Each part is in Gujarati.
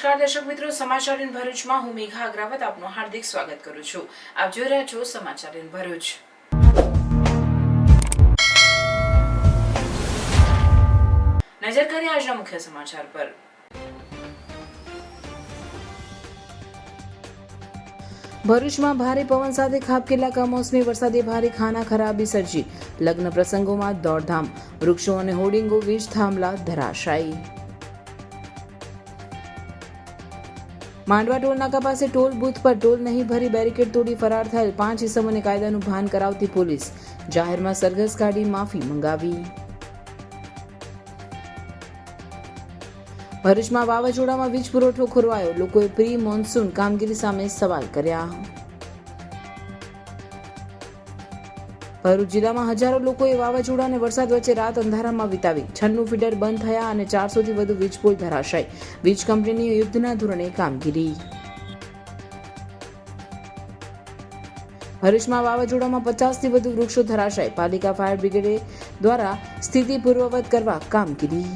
નમસ્કાર દર્શક મિત્રો, સમાચાર ઇન ભરૂચમાં હું મેઘા અગ્રવાલ આપનું હાર્દિક સ્વાગત કરું છું. આપ જોઈ રહ્યા છો સમાચાર ઇન ભરૂચ. નજર કરીએ આજના મુખ્ય સમાચાર પર. ભરૂચમાં ભારે પવન સાથે ખાબકેલા કમોસમી વરસાદે ભારે ખાના ખરાબી સર્જી. લગ્ન પ્રસંગોમાં દોડધામ, વૃક્ષો અને હોર્ડિંગો વીજ થાંભલા ધરાશાયી. માંડવા ટોલ નાકા પાસે ટોલ બૂથ પર ટોલ નહીં ભરી બેરિકેડ તોડી ફરાર થયેલ 5 ઇસમોને કાયદાનું ભાન કરાવતી પોલીસ. જાહેરમાં સરઘસ કાઢી માફી મંગાવી. ભરૂચમાં વાવાઝોડામાં વીજ પુરવઠો ખોરવાયો. લોકોએ પ્રી મોન્સૂન કામગીરી સામે સવાલ કર્યા. ભરૂચ જિલ્લામાં હજારો લોકોએ વાવાઝોડા અને વરસાદ વચ્ચે રાત અંધારામાં વિતાવી. 96 ફીડર બંધ થયા અને 400થી વધુ વીજ પોલ ધરાશાય. વીજ કંપનીની યુદ્ધના ધોરણે કામગીરી. ભરૂચમાં વાવાઝોડામાં 50થી વધુ વૃક્ષો ધરાશાય. પાલિકા ફાયર બ્રિગેડ દ્વારા સ્થિતિ પૂર્વવત કરવા કામગીરી.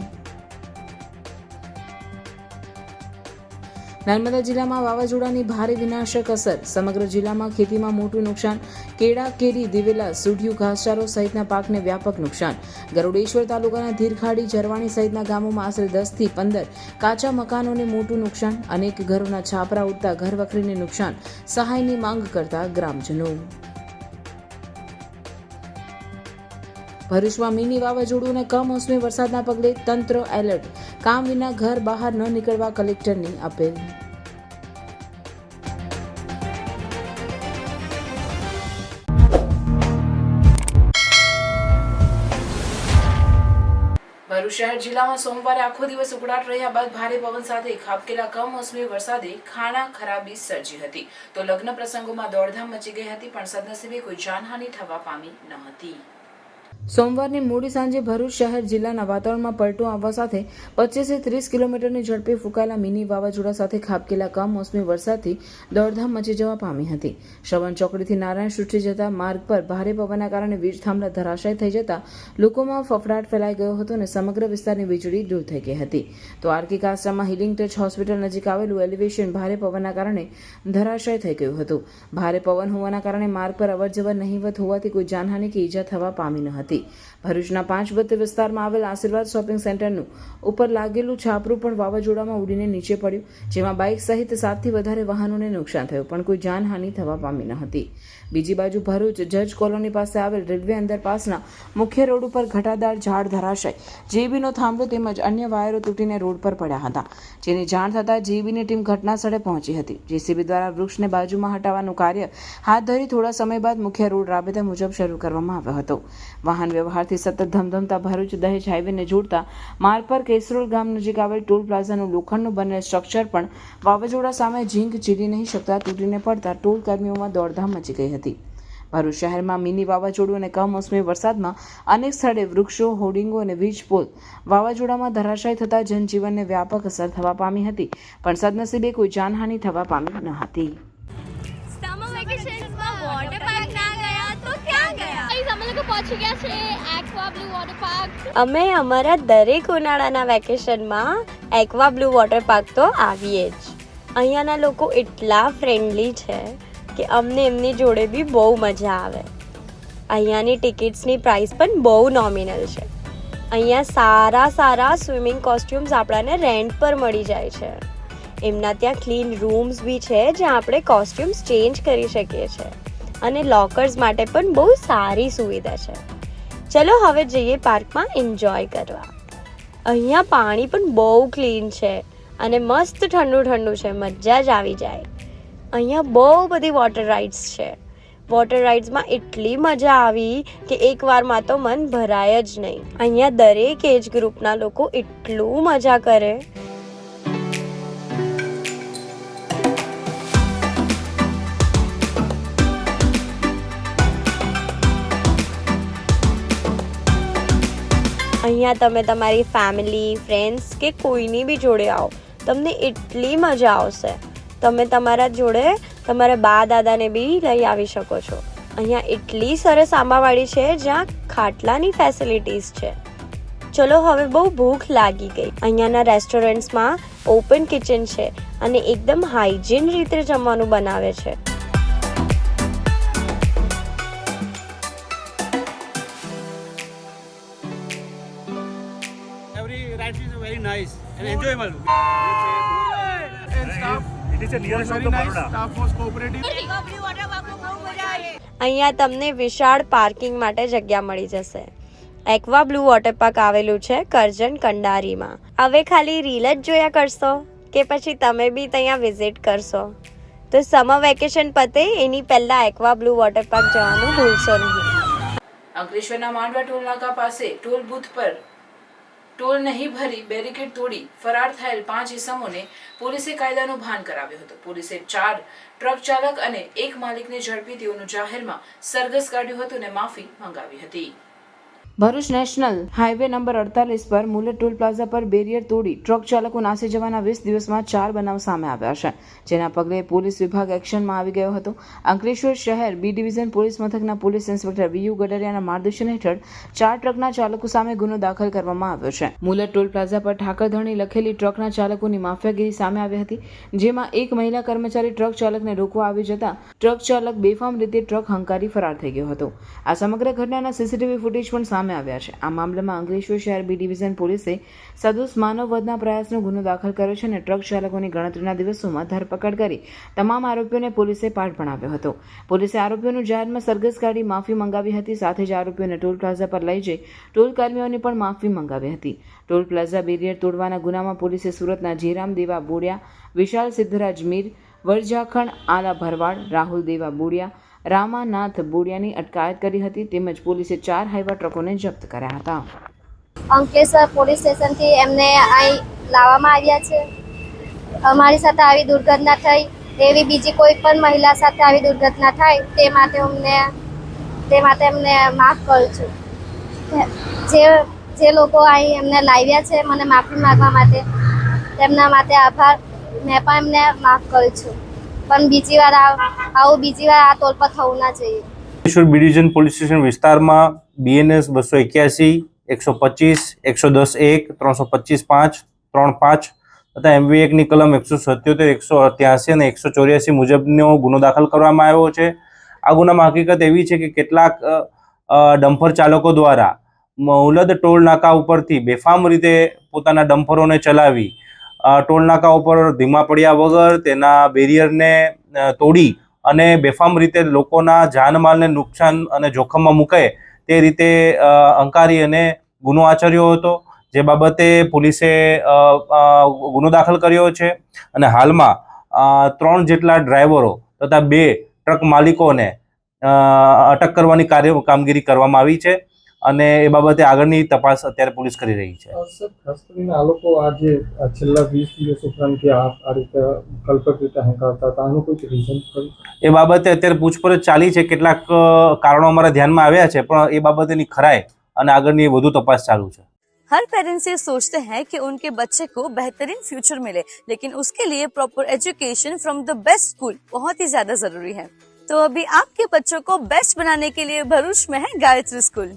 નર્મદા જિલ્લામાં વાવાઝોડાની ભારે વિનાશક અસર. સમગ્ર જિલ્લામાં ખેતીમાં મોટું નુકસાન. કેળા, કેરી, દિવેલા, સુઢિયું, ઘાસચારો સહિતના પાકને વ્યાપક નુકસાન. ગરુડેશ્વર તાલુકાના ધીરખાડી, ઝરવાણી સહિતના ગામોમાં આશરે 10થી 15 કાચા મકાનોને મોટું નુકસાન. અનેક ઘરોના છાપરા ઉડતા ઘરવખરીને નુકસાન. સહાયની માંગ કરતા ગ્રામજનો. ભરૂચમાં મિની વાવાઝોડું અને કમોસમી વરસાદના પગલે તંત્ર એલર્ટ. કામ વિના ઘર બહાર ન નીકળવા કલેક્ટરની અપીલ. ભરૂચ શહેર જિલ્લામાં સોમવારે આખો દિવસ ઉકળાટ રહ્યા બાદ ભારે પવન સાથે ખાબકેલા કમોસમી વરસાદે ખાના ખરાબી સર્જી હતી. તો લગ્ન પ્રસંગોમાં દોડધામ મચી ગઈ હતી, પણ સદનસીબે કોઈ જાનહાનિ થવા પામી ન હતી. સોમવારની મોડી સાંજે ભરૂચ શહેર જિલ્લાના વાતાવરણમાં પલટો આવવા સાથે 25થી 30 કિલોમીટરની ઝડપે ફૂંકાયેલા મિની વાવાઝોડા સાથે ખાબકેલા કમોસમી વરસાદથી દોડધામ મચી જવા પામી હતી. શ્રવણ ચોકડીથી નારાયણ સૃષ્ટિ જતા માર્ગ પર ભારે પવનના કારણે વીજ થાંભલા ધરાશાય થઈ જતા લોકોમાં ફફડાટ ફેલાઈ ગયો હતો અને સમગ્ર વિસ્તારની વીજળી દૂર થઈ ગઈ હતી. તો આરકે કાસ્ટામાં હિલિંગ ટચ હોસ્પિટલ નજીક આવેલું એલિવેશન ભારે પવનના કારણે ધરાશાય થઈ ગયું હતું. ભારે પવન હોવાના કારણે માર્ગ પર અવરજવર નહીવત હોવાથી કોઈ જાનહાનિ કે ઈજા થવા પામી ન હતી. ભરૂચના 5 બત્તી વિસ્તારમાં આવેલ આશીર્વાદ શોપિંગ સેન્ટરનું ઉપર લાગેલું છાપરું પણ વાવાઝોડામાં ઉડીને નીચે પડ્યું, જેમાં બાઇક સહિત 7થી વધારે વાહનોને નુકસાન થયું, પણ કોઈ જાનહાનિ થવા પામી ન હતી. બીજી બાજુ ભરૂચ જજ કોલોની પાસે આવેલ રેલવે અંડરપાસના મુખ્ય રોડ ઉપર ઘટાદાર ઝાડ ધરાશાય. જેબીનો થાંભલો તેમજ અન્ય વાયરો તૂટીને રોડ પર પડ્યા હતા, જેની જાણ થતાં જેબીની ટીમ ઘટના સ્થળે પહોંચી હતી. જેસીબી દ્વારા વૃક્ષને બાજુમાં હટાવવાનું કાર્ય હાથ ધરી થોડા સમય બાદ મુખ્ય રોડ રાબેતા મુજબ શરૂ કરવામાં આવ્યો હતો. વાહન વ્યવહારથી સતત ધમધમતા ભરૂચ દહેજ હાઈવેને જોડતા માર્ગ પર કેસરોલ ગામ નજીક આવેલ ટોલ પ્લાઝાનું લોખંડનું બનેલ સ્ટ્રક્ચર પણ વાવાઝોડા સામે ઝીંક ઝીલી નહીં શકતા તૂટીને પડતા ટોલ કર્મીઓમાં દોડધામ મચી ગઈ હતી. ભરૂચ શહેરમાં મિની વાવાઝોડું અને કમોસમી વરસાદમાં અનેક સ્થળે વૃક્ષો, હોર્ડિંગો અને વીજ પોલ વાવાઝોડામાં ધરાશાય થતા જનજીવનને વ્યાપક અસર થવા પામી હતી, પણ સદનસીબે કોઈ જાનહાનિ થવા પામી ન હતી. અમે અમારા દરેક ઉનાળાના વેકેશનમાં એક્વા બ્લુ વોટર પાર્ક તો આવીએ જ. અહીંયાના લોકો એટલા ફ્રેન્ડલી છે કે અમને એમની જોડે બી બહુ મજા આવે. અહીંયાની ટિકિટ્સની પ્રાઇસ પણ બહુ નોમિનલ છે. અહીંયા સારા સ્વિમિંગ કોસ્ટ્યુમ્સ આપણાને રેન્ટ પર મળી જાય છે. એમના ત્યાં ક્લીન રૂમ્સ બી છે જ્યાં આપણે કોસ્ટ્યુમ્સ ચેન્જ કરી શકીએ છીએ, અને લોકર્સ માટે પણ બહુ સારી સુવિધા છે. ચલો હવે જઈએ પાર્કમાં એન્જોય કરવા. અહીંયા પાણી પણ બહુ ક્લીન છે અને મસ્ત ઠંડુ છે, મજા જ આવી જાય. અહીંયા બહુ બધી વોટર રાઇડ્સ છે. વોટર રાઇડ્સમાં એટલી મજા આવી કે એકવારમાં તો મન ભરાય જ નહીં. અહીંયા દરેક એજ ગ્રુપના લોકો એટલું મજા કરે. અહીંયા તમે તમારી ફેમિલી, ફ્રેન્ડ્સ કે કોઈની બી જોડે આવો, તમને એટલી મજા આવશે. તમે તમારા જોડે તમારા બા દાદાને બી લઈ આવી શકો છો. અહીંયા એટલી સરસ આંબાવાડી છે જ્યાં ખાટલાની ફેસિલિટીઝ છે. ચલો હવે બહુ ભૂખ લાગી ગઈ. અહીંયાના રેસ્ટોરન્ટ્સમાં ઓપન કિચન છે અને એકદમ હાઇજીન રીતે જમવાનું બનાવે છે. Every ride is very nice and enjoyable. And staff It is a nearest was of very the nice. Baroda. Staff was cooperative. અહીંયા તમને વિશાળ પાર્કિંગ માટે જગ્યા મળી જશે. એક્વા બ્લુ વોટર પાર્ક આવેલું છે કરજણ કંડારીમાં. હવે ખાલી રીલ જ જોયા કરશો કે પછી તમે બી ત્યાં વિઝિટ કરશો? તો સમર વેકેશન પતે એની પહેલા એક્વા બ્લુ વોટર પાર્ક જવાનું ભૂલશો નહીં. અંકલેશ્વરના માંડવા ટોલ નાકા પાસે ટોલ બૂથ પર ટોલ નહીં ભરી બેરિકેડ તોડી ફરાર થયેલ 5 ઇસમોને પોલીસે કાયદાનું ભાન કરાવ્યું હતું. પોલીસે 4 ટ્રક ચાલક અને 1 માલિકને ઝડપી તેઓનું જાહેરમાં સરઘસ કાઢ્યું હતું અને માફી માંગાવી હતી. ભરૂચ નેશનલ હાઈવે નંબર 48 પર મુલેટ ટોલ પ્લાઝા પર બેરિયર તોડી ટ્રક ચાલકો નાસી જવાના 20 દિવસમાં 4 બનાવ સામે આવ્યા છે, જેના પગલે પોલીસ વિભાગ એક્શનમાં આવી ગયો હતો. અંકલેશ્વર શહેર બી ડિવિઝન પોલીસ મથકના પોલીસ ઇન્સ્પેક્ટર વીયુ ગડરિયાના માર્ગદર્શન હેઠળ 4 ટ્રકના ચાલકો સામે ગુનો દાખલ કરવામાં આવ્યો છે. મુલેટ ટોલ પ્લાઝા પર ઠાકરધણી લખેલી ટ્રકના ચાલકોની માફિયાગીરી સામે આવી હતી, જેમાં એક મહિલા કર્મચારી ટ્રક ચાલકને રોકવા આવી જતા ટ્રક ચાલક બેફામ રીતે ટ્રક હંકારી ફરાર થઈ ગયો હતો. આ સમગ્ર ઘટનાના સીસીટીવી ફૂટેજ પણ સામે આવ્યા છે. આ મામલામાં અંકલેશ્વર શહેર બી ડિવિઝન પોલીસે સદોષ માનવ વધના પ્રયાસનો ગુનો દાખલ કર્યો છે અને ટ્રક ચાલકોની ગણતરીના દિવસોમાં ધરપકડ કરી તમામ આરોપીઓને પોલીસે પાઠ ભણાવ્યો હતો. પોલીસે આરોપીઓનું જાહેરમાં સરઘસ કાઢી માફી મંગાવી હતી. સાથે જ આરોપીઓને ટોલ પ્લાઝા પર લઈ જઈ ટોલ કર્મીઓને પણ માફી મંગાવી હતી. ટોલ પ્લાઝા બેરિયર તોડવાના ગુનામાં પોલીસે સુરતના જીરામ દેવા બોડિયા, વિશાલ સિદ્ધરાજ મીર, વરજાખણ આલા ભરવાડ, રાહુલ દેવા બોડિયા, રામાનાથ બોડિયાની અટકાયત કરી હતી. તેમજ પોલીસે 4 હાઈવા ટ્રકોને જપ્ત કર્યા હતા. અંકલેશ્વર પોલીસ સ્ટેશનથી એમને અહીં લાવવામાં આવ્યા છે. અમારી સાથે આવી દુર્ઘટના થઈ એવી બીજી કોઈ પણ મહિલા સાથે આવી દુર્ઘટના થાય તે માટે એમને માફ કરું છું. જે લોકો અહીં એમને લાવ્યા છે મને માફી માગવા માટે તેમના માટે આભાર. મેં પણ એમને માફ કરું છું, પણ બીજી વાર આ ટોલ પર થવું ના જોઈએ. Ankleshwar B division police station વિસ્તારમાં BNS 281, 125, 110(1), 325(5), 35 તથા MV એક્ટની કલમ 177, 183 અને 184 મુજબનો ગુનો દાખલ કરવામાં આવ્યો છે. આ ગુનામાં હકીકત એવી છે કે કેટલાક ડમ્પર ચાલકો દ્વારા મુલદ ટોલ નાકા ઉપરથી બેફામ રીતે પોતાના ડમ્પરોને ચલાવી ટોલ નાકા ઉપર ધીમા પડ્યા વગર તેના બેરિયરને તોડી અને બેફામ રીતે લોકોના જાનમાલને નુકસાન અને જોખમમાં મૂકે તે રીતે હંકારી અને ગુનો આચર્યો હતો, જે બાબતે પોલીસે ગુનો દાખલ કર્યો છે અને હાલમાં 3 જેટલા ડ્રાઈવરો તથા 2 ટ્રક માલિકોને અટક કરવાની કામગીરી કરવામાં આવી છે અને એ બાબતે આગળની તપાસ અત્યારે પોલીસ કરી રહી છે. ખાસ કરીને આ લોકો આજે છેલ્લા 20 દિવસ ઉપરાંત આ રીતે કલ્પક રીતે હંકારતા હતા, આનું કોઈ રીઝન ખરું? એ બાબતે અત્યારે પૂછપરછ ચાલી છે. કેટલાક કારણો અમારા ધ્યાનમાં આવ્યા છે, પણ એ બાબતેની ખરાઈ અને આગળની વધુ તપાસ ચાલુ છે. हर पेरेंट्स ये सोचते हैं कि उनके बच्चे को बेहतरीन फ्यूचर मिले, लेकिन उसके लिए proper education from the best school बहुत ही ज्यादा जरूरी है. तो अभी आपके बच्चों को बेस्ट बनाने के लिए भरूच में है Gayatri school.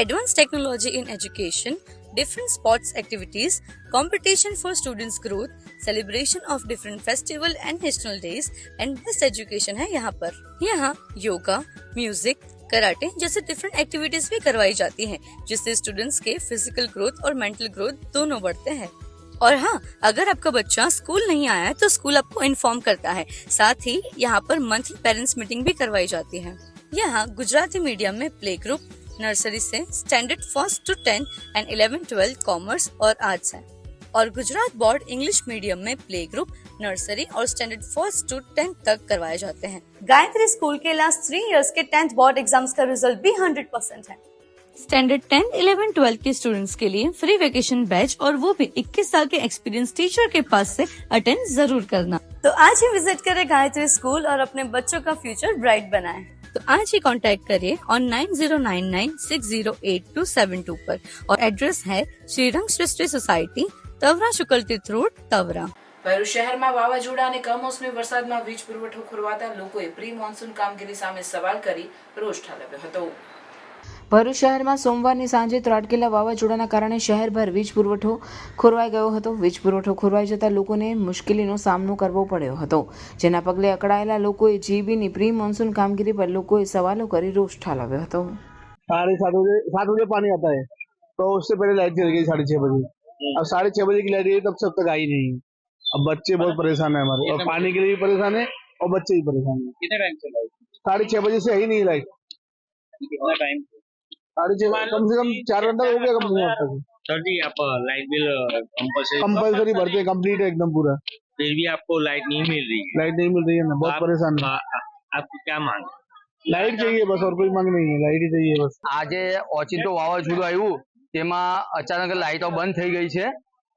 Advance technology in education, different sports activities, competition for students' growth, celebration of different festival and national days, and best education है यहाँ पर. यहाँ योगा, म्यूजिक, कराटे जैसे डिफरेंट एक्टिविटीज भी करवाई जाती हैं, जिससे स्टूडेंट्स के फिजिकल ग्रोथ और मेंटल ग्रोथ दोनों बढ़ते हैं. और हाँ, अगर आपका बच्चा स्कूल नहीं आया है तो स्कूल आपको इन्फॉर्म करता है. साथ ही यहाँ पर मंथली पेरेंट्स मीटिंग भी करवाई जाती है. यहाँ गुजराती मीडियम में प्ले ग्रुप, नर्सरी से standard 1st to 10 and 11-12 commerce और आर्ट्स है. और गुजरात बोर्ड इंग्लिश मीडियम में प्ले ग्रुप, नर्सरी और स्टैंडर्ड 1st to 10 तक करवाए जाते हैं. गायत्री स्कूल के लास्ट 3 इयर्स के 10th बोर्ड एग्जाम्स का रिजल्ट भी 100% है. स्टैंडर्ड 10, 11, 12 के स्टूडेंट्स के लिए फ्री वेकेशन बैच और वो भी 21 साल के एक्सपीरियंस टीचर के पास से अटेंड जरूर करना. तो आज ही विजिट करें गायत्री स्कूल और अपने बच्चों का फ्यूचर ब्राइट बनाएं. तो आज ही कांटेक्ट करिए ऑन 9099608272 पर और एड्रेस है श्रीरंग सृष्टि सोसाइटी, तवरा शुक्ल तीर्थ रोड, तवरा. ભરૂચ શહેરમાં વાવાઝોડા અને કમોસમી વરસાદમાં વીજ પુરવઠો ખોરવાતા લોકોએ પ્રી મોન્સૂન કામગીરી સામે સવાલ કરી રોષ ઠાલવ્યો હતો. ભરૂચ શહેરમાં સોમવારની સાંજે ત્રાટકેલા વાવાઝોડાના કારણે શહેરભર વીજ પુરવઠો ખોરવાઈ ગયો હતો. વીજ પુરવઠો ખોરવાઈ જતા લોકોને મુશ્કેલીનો સામનો કરવો પડ્યો હતો, જેના પગલે અકળાયેલા લોકોએ જીબીની પ્રી મોન્સૂન કામગીરી પર લોકોએ સવાલો કરી રોષ ઠાલવ્યો હતો. 7:30 बजे पानी आता है तो उससे पहले लाइट चली गई 6:30 बजे. अब 6:30 बजे की लाइट गई तब से अब तक आई नहीं. अब बच्चे बहुत परेशान है हमारे, और पानी के लिए भी परेशान है और बच्चे भी परेशान है. कितने टाइम से लाइट? 6:30 बजे से है ही नहीं लाइट. कितना टाइम? 6:30 कम से कम 4 घंटा हो गया कम से कम. सर जी, आप लाइट बिल कंपल्सरी भरते हैं, कंप्लीट है एकदम पूरा. फिर भी आपको लाइट नहीं मिल रही है. लाइट नहीं मिल रही है ना, बहुत परेशान है. आपको क्या मांग? लाइट चाहिए बस, और कोई मांग नहीं है, लाइट ही चाहिए बस. આજે ઓચિંતો વાવાઝોડું આવ્યું તેમાં અચાનક લાઇટો બંધ થઈ ગઈ છે.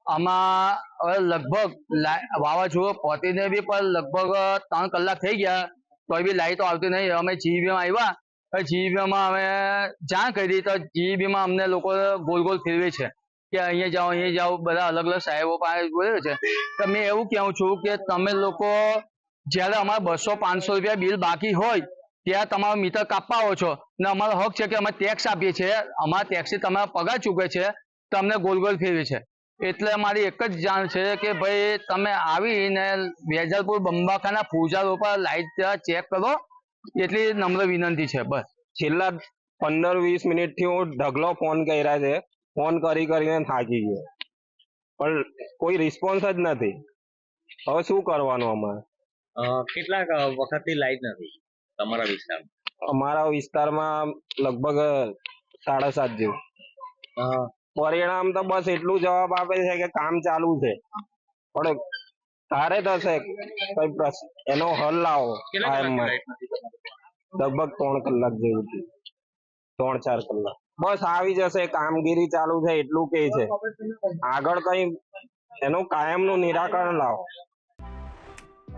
આમાં હવે લગભગ વાવાઝોડું પહોંચીને બી પણ લગભગ 3 કલાક થઈ ગયા તોય બી લાઇટો આવતી નહીં. અમે જીબીમાં આવ્યા, જીબીમાં અમે જાણ કરી તો જીબીમાં અમને લોકો ગોલ ગોલ ફેરવે છે કે અહીંયા જાઓ, બધા અલગ અલગ સાહેબો પાસે બોલે છે. તો મેં એવું કહું છું કે તમે લોકો જ્યારે અમારા 200-500 રૂપિયા બિલ બાકી હોય ત્યાં તમારો મીટર કાપવા છો ને અમારો હક છે કે અમે ટેક્સ આપીએ છીએ, અમારા ટેક્સથી તમારા પગાર ચૂકે છે, તો અમને ગોલ ગોલ ફેરવે છે. એટલે મારી એક જ જાણ છે કે ભાઈ તમે આવીને વેજલપુર બંબાખાના પૂજારો પર લાઇટ ચેક કરો, એટલી નમ્ર વિનંતી છે બસ. છેલ્લા 15-20 મિનિટથી હું ઢગલો ફોન કર્યા છે, ફોન કરીને થાકી ગયો, પણ કોઈ રિસ્પોન્સ જ નથી. હવે શું કરવાનું અમારે? કેટલા વખતથી લાઇટ નથી તમારા વિસ્તારમાં? અમારા વિસ્તારમાં લગભગ 7:30 જેવું. પરિણામ તો બસ એટલું જવાબ આપે છે કે કામ ચાલુ છે, પણ તારે થશે કઈ એનો હલ લાવો. લગભગ 3 કલાક જેવું, 3-4 કલાક. બસ આવી જશે, કામગીરી ચાલુ છે એટલું કે છે. આગળ કઈ એનું કાયમનું નિરાકરણ લાવો.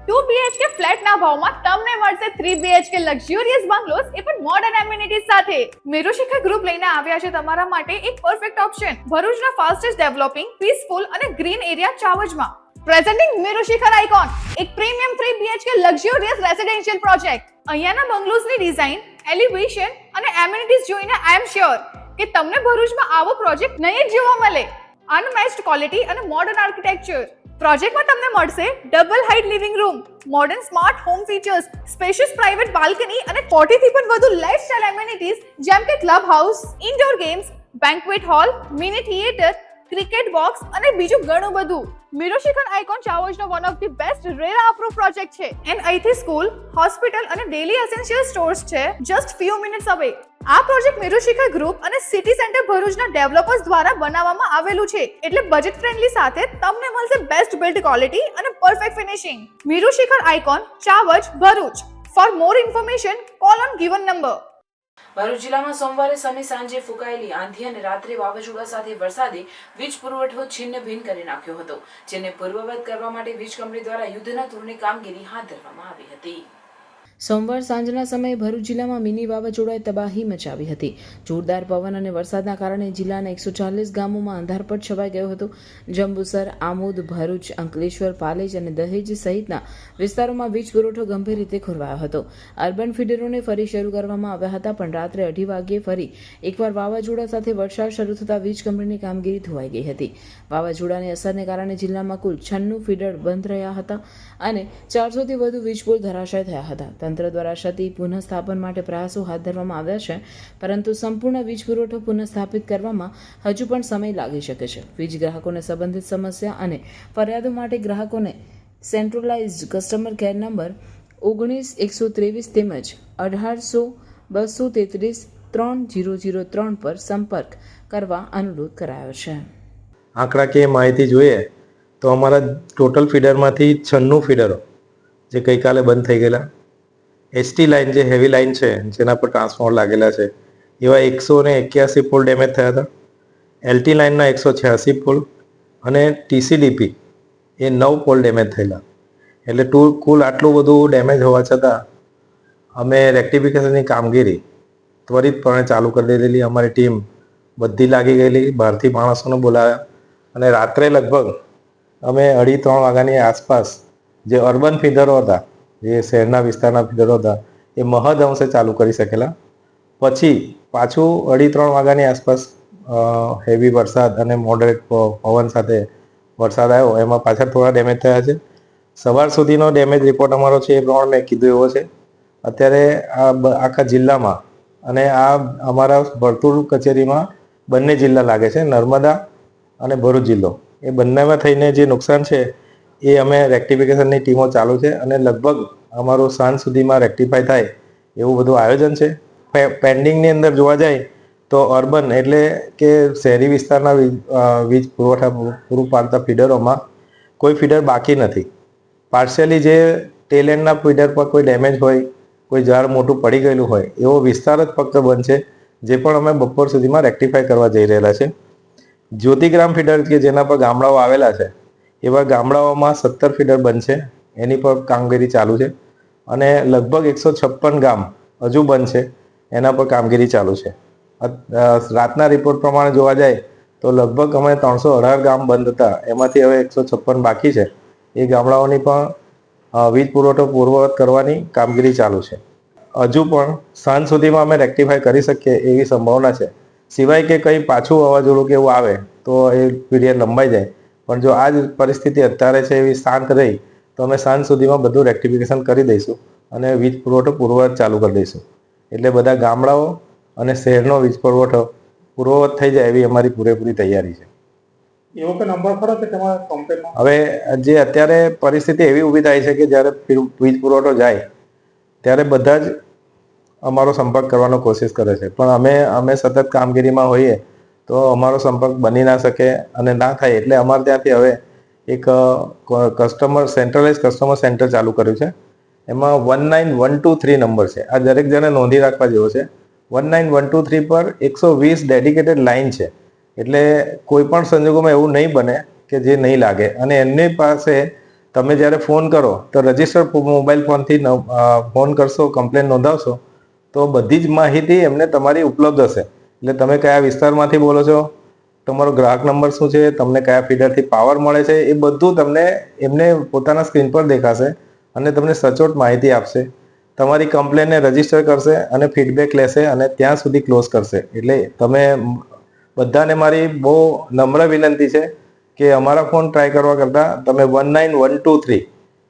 2 BHK ફ્લેટના ભાવમાં તમને મળશે 3 BHK લક્ઝુરિયસ બંગલોઝ, એ પણ મોડર્ન એમિનિટીઝ સાથે. મેરુશિખર ગ્રુપ લઈને આવ્યા છે તમારા માટે એક પરફેક્ટ ઓપ્શન ભરૂચના ફાસ્ટેસ્ટ ડેવલપિંગ, પીસફુલ અને ગ્રીન એરિયા ચાવજમાં. પ્રેઝન્ટિંગ મેરુશિખર આઇકોન, એક premium 3 BHK luxurious residential project. અહીંયાના બંગલોઝની ડિઝાઇન, એલિવેશન અને એમિનિટીઝ જોઈને આઈ એમ શ્યોર કે તમને ભરૂચમાં આવો પ્રોજેક્ટ નહીં જ જોવા મળે. અનમેચ્ડ ક્વોલિટી અને મોડર્ન આર્કિટેક્ચર. પ્રોજેક્ટમાં તમને મળશે double height living room, modern smart home features, spacious private balcony અને 40 થી પણ વધુ લાઇફસ્ટાઇલ એમિનિટીઝ જેમ કે club house, indoor games, banquet hall, mini theatre, cricket box અને બીજું ઘણું બધું. મેરુશિખર આઇકોન ચાવજનો one of the best RERA approve project છે. એન્ડ અહીંથી સ્કૂલ, હોસ્પિટલ અને ડેલી એસેન્શિયલ સ્ટોર્સ છે જસ્ટ ફ્યુ મિનિટ્સ અવે. આ પ્રોજેક્ટ મેરુશિખર ગ્રુપ અને સિટી સેન્ટર ભરૂચના ડેવલપર્સ દ્વારા બનાવવામાં આવેલું છે, એટલે બજેટ ફ્રેન્ડલી સાથે તમને મળશે બેસ્ટ બિલ્ડ ક્વોલિટી અને perfect finishing. Merushikhar icon Chavaj, Bharuch. For more information call on given number. Bharuch જિલ્લામાં સોમવારે સમી સાંજે ફૂંકાયેલી આંધી અને રાત્રે વાવાઝોડા સાથે વરસાદે વીજ પુરવઠો છિન્ન ભિન્ન કરી નાખ્યો હતો, જેને પૂર્વવત કરવા માટે વીજ કંપની દ્વારા યુદ્ધના ધોરણે કામગીરી હાથ ધરવામાં આવી હતી. સોમવાર સાંજના સમયે ભરૂચ જિલ્લામાં મિની વાવાઝોડાએ તબાહી મચાવી હતી. જોરદાર પવન અને વરસાદના કારણે જિલ્લાના 140 ગામોમાં અંધારપટ છવાઈ ગયો હતો. જંબુસર, આમોદ, ભરૂચ, અંકલેશ્વર, પાલેજ અને દહેજ સહિતના વિસ્તારોમાં વીજ પુરવઠો ગંભીર રીતે ખોરવાયો હતો. અર્બન ફીડરોને ફરી શરૂ કરવામાં આવ્યા હતા, પણ રાત્રે 2:30 વાગ્યે ફરી એકવાર વાવાઝોડા સાથે વરસાદ શરૂ થતાં વીજ કંપનીની કામગીરી ધોવાઈ ગઈ હતી. વાવાઝોડાની અસરને કારણે જિલ્લામાં કુલ 96 ફીડર બંધ રહ્યા હતા અને 400 થી વધુ વીજ પોલ ધરાશાય થયા હતા. તંત્ર દ્વારા ક્ષતિ પુનઃસ્થાપન માટે પ્રયાસો હાથ ધરવામાં આવ્યા છે, પરંતુ સંપૂર્ણ વીજ પુરવઠો પુનઃસ્થાપિત કરવામાં હજુ પણ સમય લાગી શકે છે. વીજ ગ્રાહકોને સંબંધિત સમસ્યા અને ફરિયાદો માટે ગ્રાહકોને સેન્ટ્રલાઇઝ્ડ કસ્ટમર કેર નંબર 19-123 તેમજ 1800-233-3003 પર સંપર્ક કરવા અનુરોધ કરાયો છે. આંકડાકીય માહિતી જોઈએ તો અમારા ટોટલ ફીડરમાંથી 96 ફીડરો જે ગઈકાલે બંધ થઈ ગયેલા, એસટી લાઇન જે હેવી લાઇન છે જેના પર ટ્રાન્સફોર્મર લાગેલા છે એવા 181 પોલ ડેમેજ થયા હતા. એલટી લાઇનના 186 પોલ અને ટીસીડીપી એ 9 પોલ ડેમેજ થયેલા. એટલે કુલ આટલું બધું ડેમેજ હોવા છતાં અમે રેક્ટિફિકેશનની કામગીરી ત્વરિતપણે ચાલુ કરી દીધેલી. અમારી ટીમ બધી લાગી ગયેલી, બહારથી માણસોને બોલાવ્યા અને રાત્રે લગભગ અમે 2:30-3 વાગ્યાની આસપાસ જે અર્બન ફીડરો હતા, જે શહેરના વિસ્તારના ફીડરો હતા, એ મહદ અંશે ચાલુ કરી શકેલા. પછી પાછું 2:30 વાગ્યાની આસપાસ હેવી વરસાદ અને મોડરેટ પવન સાથે વરસાદ આવ્યો, એમાં પાછળ થોડા ડેમેજ થયા છે. સવાર સુધીનો ડેમેજ રિપોર્ટ અમારો છે એ પ્રમાણે મેં કીધું એવો છે. અત્યારે આખા જિલ્લામાં અને આ અમારા વર્તુળ કચેરીમાં બંને જિલ્લા લાગે છે, નર્મદા અને ભરૂચ જિલ્લો. એ બંનેમાં થઈને જે નુકસાન છે એ અમે રેક્ટિફિકેશનની ટીમો ચાલુ છે અને લગભગ અમારું સાંજ સુધીમાં રેક્ટિફાય થાય એવું બધું આયોજન છે. પેન્ડિંગની અંદર જોવા જાય તો અર્બન એટલે કે શહેરી વિસ્તારના વીજ પુરવઠા પૂરું પાડતા ફીડરોમાં કોઈ ફીડર બાકી નથી. પાર્શિયલી જે ટેલ એન્ડના ફીડર પર કોઈ ડેમેજ હોય, કોઈ ઝાડ મોટું પડી ગયેલું હોય એવો વિસ્તાર જ ફક્ત બંધ છે, જે પણ અમે બપોર સુધીમાં રેક્ટિફાય કરવા જઈ રહેલા છે. જ્યોતિગ્રામ ફીડર કે જેના પર ગામડાઓ આવેલા છે એવા ગામડાઓમાં 17 ફીડર બંધ છે, એની પર કામગીરી ચાલુ છે. અને લગભગ 156 ગામ હજુ બંધ છે, એના પર કામગીરી ચાલુ છે. રાતના રિપોર્ટ પ્રમાણે જોવા જાય તો લગભગ અમે 318 ગામ બંધ હતા, એમાંથી હવે 156 બાકી છે. એ ગામડાઓની પણ વીજ પુરવઠો પૂર્વવત કરવાની કામગીરી ચાલુ છે. હજુ પણ સાંજ સુધીમાં અમે રેક્ટિફાય કરી શકીએ એવી સંભાવના છે, સિવાય કે કંઈ પાછું વાવાઝોડું કે એવું આવે તો એ પીરિયડ લંબાઈ જાય. પણ જો આ જ પરિસ્થિતિ અત્યારે છે એવી શાંત રહી તો અમે સાંજ સુધીમાં બધું રેક્ટિફિકેશન કરી દઈશું અને વીજ પુરવઠો પૂર્વવત ચાલુ કરી દઈશું. એટલે બધા ગામડાઓ અને શહેરનો વીજ પુરવઠો પૂર્વવત થઈ જાય એવી અમારી પૂરેપૂરી તૈયારી છે. એવો કોઈ નંબર ખરો કે તમારા કમ્પ્લેનમાં? હવે જે અત્યારે પરિસ્થિતિ એવી ઊભી થાય છે કે જ્યારે વીજ પુરવઠો જાય ત્યારે બધા જ અમારો સંપર્ક કરવાનો કોશિશ કરે છે, પણ અમે સતત કામગીરીમાં હોઈએ તો અમારો સંપર્ક બની ના શકે અને ના થાય. એટલે અમારે ત્યાંથી હવે એક સેન્ટ્રલાઇઝ કસ્ટમર સેન્ટર ચાલુ કર્યું છે. એમાં 19123 નંબર છે. આ દરેક જણે નોંધી રાખવા જેવો છે. 19123 પર 120 ડેડિકેટેડ લાઇન છે, એટલે કોઈ પણ સંજોગોમાં એવું નહીં બને કે જે નહીં લાગે. અને એમની પાસે તમે જ્યારે ફોન કરો તો રજિસ્ટર્ડ મોબાઈલ ફોનથી ફોન કરશો, કમ્પ્લેન નોંધાવશો તો બધી જ માહિતી એમને તમારી ઉપલબ્ધ હશે. એટલે તમે કયા વિસ્તારમાંથી બોલો છો, તમારો ગ્રાહક નંબર શું છે, તમને કયા ફીડરથી પાવર મળે છે, એ બધું તમને એમને પોતાના સ્ક્રીન પર દેખાશે અને તમને સચોટ માહિતી આપશે. તમારી કમ્પ્લેનને રજીસ્ટર કરશે અને ફીડબેક લેશે અને ત્યાં સુધી ક્લોઝ કરશે. એટલે તમે બધાને મારી બહુ નમ્ર વિનંતી છે કે અમારા ફોન ટ્રાય કરવા કરતાં તમે 19123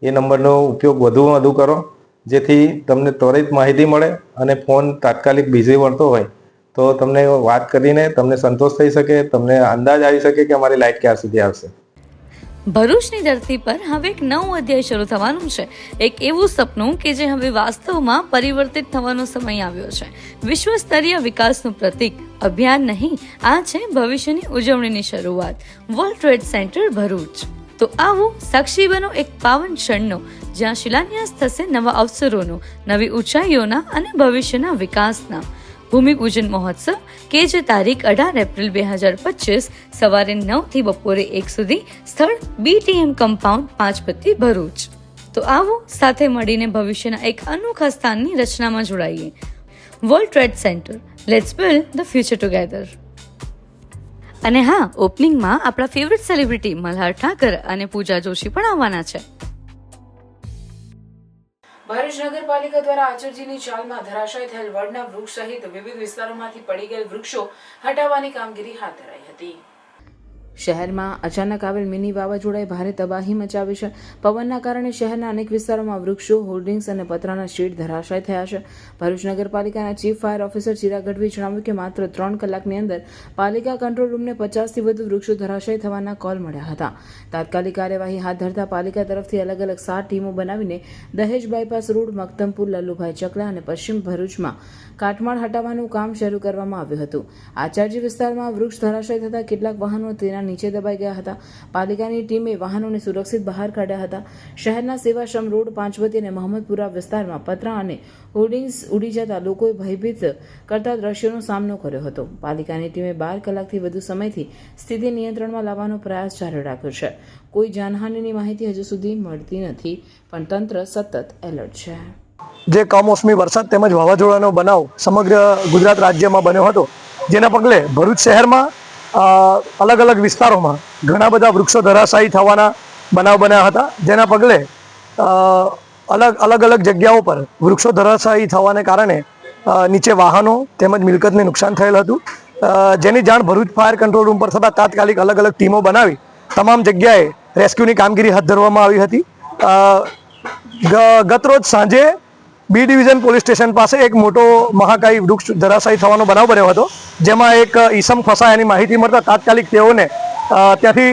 એ નંબરનો ઉપયોગ વધુમાં વધુ કરો, જેથી તમને ત્વરિત માહિતી મળે અને ફોન તાત્કાલિક બિઝી મળતો હોય તો તમને વાત કરીને તમને સંતોષ થઈ શકે, તમને અંદાજ આવી શકે કે અમારી લાઇટ ક્યાં સુધી આવશે. ભરૂચની ધરતી પર હવે એક નવું અધ્યાય શરૂ થવાનું છે. એક એવું સપનું કે જે હવે વાસ્તવમાં પરિવર્તિત થવાનો સમય આવ્યો છે. વિશ્વ સ્તરીય વિકાસનું પ્રતીક અભિયાન નહીં, આ છે ભવિષ્યની ઉજવણીની શરૂઆત. World trade centre Bharuch. તો આવો સાક્ષી બનો એક પાવન ક્ષણનો, જ્યાં શિલાન્યાસ થશે નવા અવસરોનો, નવી ઊંચાઈઓના અને ભવિષ્યના વિકાસના. ભૂમિપૂજન મહોત્સવ કે જે તારીખ 18 એપ્રિલ 2025 સવારે 9 થી બપોરે 1 સુધી, સ્થળ BTM કમ્પાઉન્ડ પાંચપત્તી ભરૂચ. તો આવો સાથે મળીને ભવિષ્યના એક અનોખા સ્થાનની રચનામાં જોડાઈએ. World trade centre, let's build the future together. અને હા, ઓપનિંગમાં આપણા ફેવરિટ સેલિબ્રિટી મલ્હાર ઠાકર અને પૂજા જોશી પણ આવવાના છે. ભરૂચ નગરપાલિકા દ્વારા આચાર્યજીની ચાલમાં ધરાશાયી થયેલ વડના વૃક્ષ સહિત વિવિધ વિસ્તારોમાંથી પડી ગયેલ વૃક્ષો હટાવવાની કામગીરી હાથ ધરાઈ હતી. શહેરમાં અચાનક આવેલ મિની વાવાઝોડાએ ભારે તબાહી મચાવી છે. પવનના કારણે શહેરના અનેક વિસ્તારોમાં વૃક્ષો, હોર્ડિંગ્સ અને પતરાના શેડ ધરાશાયી થયા છે. ભરૂચ નગરપાલિકાના ચીફ ફાયર ઓફિસર ચિરાગ ગઢવીએ જણાવ્યું કે માત્ર 3 કલાકની અંદર પાલિકા કંટ્રોલ રૂમને 50થી વધુ વૃક્ષો ધરાશાયી થવાના કોલ મળ્યા હતા. તાત્કાલિક કાર્યવાહી હાથ ધરતા પાલિકા તરફથી અલગ અલગ 7 ટીમો બનાવીને દહેજ બાયપાસ રોડ, મક્તમપુર, લલ્લુભાઈ ચકલા અને પશ્ચિમ ભરૂચમાં કાટમાળ હટાવવાનું કામ શરૂ કરવામાં આવ્યું હતું. આચાર્ય વિસ્તારમાં વૃક્ષ ધરાશાયી થતા કેટલાક વાહનો તેના નીચે દબાઈ ગયા હતા. પાલિકાની ટીમે વાહનોને સુરક્ષિત બહાર કાઢ્યા હતા. શહેરના સેવાશ્રમ રોડ, પાંચવતી અને મહમદપુરા વિસ્તારમાં પતરા અને હોર્ડિંગ્સ ઉડી જતા લોકોએ ભયભીત કરતા દ્રશ્યોનો સામનો કર્યો હતો. પાલિકાની ટીમે 12 કલાકથી વધુ સમયથી સ્થિતિ નિયંત્રણમાં લાવવાનો પ્રયાસ જારી રાખ્યો છે. કોઈ જાનહાનિની માહિતી હજુ સુધી મળતી નથી, પણ તંત્ર સતત એલર્ટ છે. જે કમોસમી વરસાદ તેમજ વાવાઝોડાનો બનાવ સમગ્ર ગુજરાત રાજ્યમાં બન્યો હતો, જેના પગલે ભરૂચ શહેરમાં અલગ અલગ વિસ્તારોમાં ઘણા બધા વૃક્ષો ધરાશાયી થવાના બનાવ બન્યા હતા. જેના પગલે અલગ અલગ જગ્યાઓ પર વૃક્ષો ધરાશાયી થવાને કારણે નીચે વાહનો તેમજ મિલકતને નુકસાન થયેલ હતું, જેની જાણ ભરૂચ ફાયર કંટ્રોલ રૂમ પર થતાં તાત્કાલિક અલગ અલગ ટીમો બનાવી તમામ જગ્યાએ રેસ્ક્યુની કામગીરી હાથ ધરવામાં આવી હતી. ગતરોજ સાંજે બી ડિવિઝન પોલીસ સ્ટેશન પાસે એક મોટો મહાકાય વૃક્ષ ધરાશાયી થવાનો બનાવ બન્યો હતો, જેમાં એક ઈસમ ફસાયાની માહિતી મળતા તાત્કાલિક તેઓને ત્યાંથી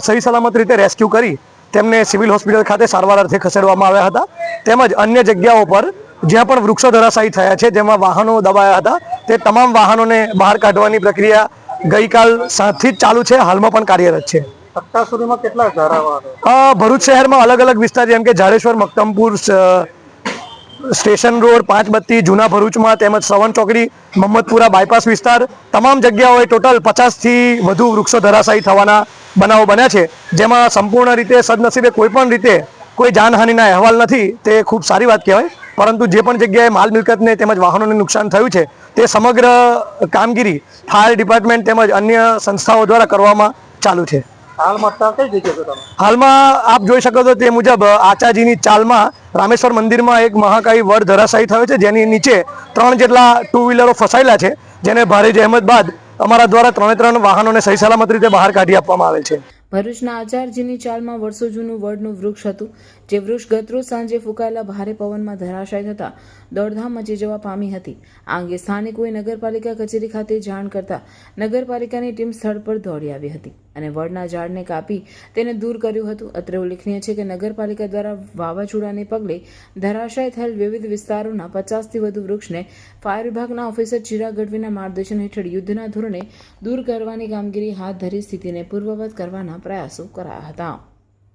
સહી સલામત રીતે રેસ્ક્યુ કરી તેમને સિવિલ હોસ્પિટલ ખાતે સારવાર અર્થે ખસેડવામાં આવ્યા હતા. તેમજ અન્ય જગ્યાઓ પર જ્યાં પણ વૃક્ષો ધરાશાયી થયા છે, જેમાં વાહનો દબાયા હતા, તે તમામ વાહનોને બહાર કાઢવાની પ્રક્રિયા ગઈકાલ સાંજથી જ ચાલુ છે, હાલમાં પણ કાર્યરત છે. અત્યાર સુધીમાં કેટલા ધારાવા? ભરૂચ શહેરમાં અલગ અલગ વિસ્તાર જેમ કે જાડેશ્વર, મક્તમપુર, સ્ટેશન રોડ, 5 બત્તી, જૂના ભરૂચમાં તેમજ શ્રવણ ચોકડી, મહમ્મદપુરા બાયપાસ વિસ્તાર, તમામ જગ્યાઓએ ટોટલ 50થી વધુ વૃક્ષો ધરાશાયી થવાના બનાવો બન્યા છે, જેમાં સંપૂર્ણ રીતે સદનસીબે કોઈ પણ રીતે કોઈ જાનહાનિના અહેવાલ નથી. તે ખૂબ સારી વાત કહેવાય. પરંતુ જે પણ જગ્યાએ માલ મિલકતને તેમજ વાહનોને નુકસાન થયું છે, તે સમગ્ર કામગીરી ફાયર ડિપાર્ટમેન્ટ તેમજ અન્ય સંસ્થાઓ દ્વારા કરવામાં ચાલુ છે. હાલમાં આપ જોઈ શકો છો તે મુજબ આચાજીની ચાલમાં રામેશ્વર મંદિરમાં એક મહાકાય વડ ધરાશાયી થયો છે, જેની નીચે 3 જેટલા 2 વ્હીલરો ફસાયેલા છે, જેને ભારે જહેમત બાદ અમારા દ્વારા 3 વાહનોને સહી સલામત રીતે બહાર કાઢી આપવામાં આવેલ છે. ભરૂચના આચાર્યજીની ચાલમાં વર્ષો જૂનું વડનું વૃક્ષ હતું, જે વૃક્ષ ગતરોજ સાંજે ફૂંકાયેલા ભારે પવનમાં ધરાશાયી થતાં દોડધામ મચી જવા પામી હતી. આ અંગે સ્થાનિકોએ નગરપાલિકા કચેરી ખાતે જાણ કરતા નગરપાલિકાની ટીમ સ્થળ પર દોડી આવી હતી અને વડના ઝાડને કાપી તેને દૂર કર્યું હતું. અત્રે ઉલ્લેખનીય છે કે નગરપાલિકા દ્વારા વાવાઝોડાને પગલે ધરાશાયી થયેલ વિવિધ વિસ્તારોના 50થી વધુ વૃક્ષને ફાયર વિભાગના ઓફિસર ચિરાગ ગઢવીના માર્ગદર્શન હેઠળ યુદ્ધના ધોરણે દૂર કરવાની કામગીરી હાથ ધરી સ્થિતિને પૂર્વવત કરવાના प्रयासों कराया था.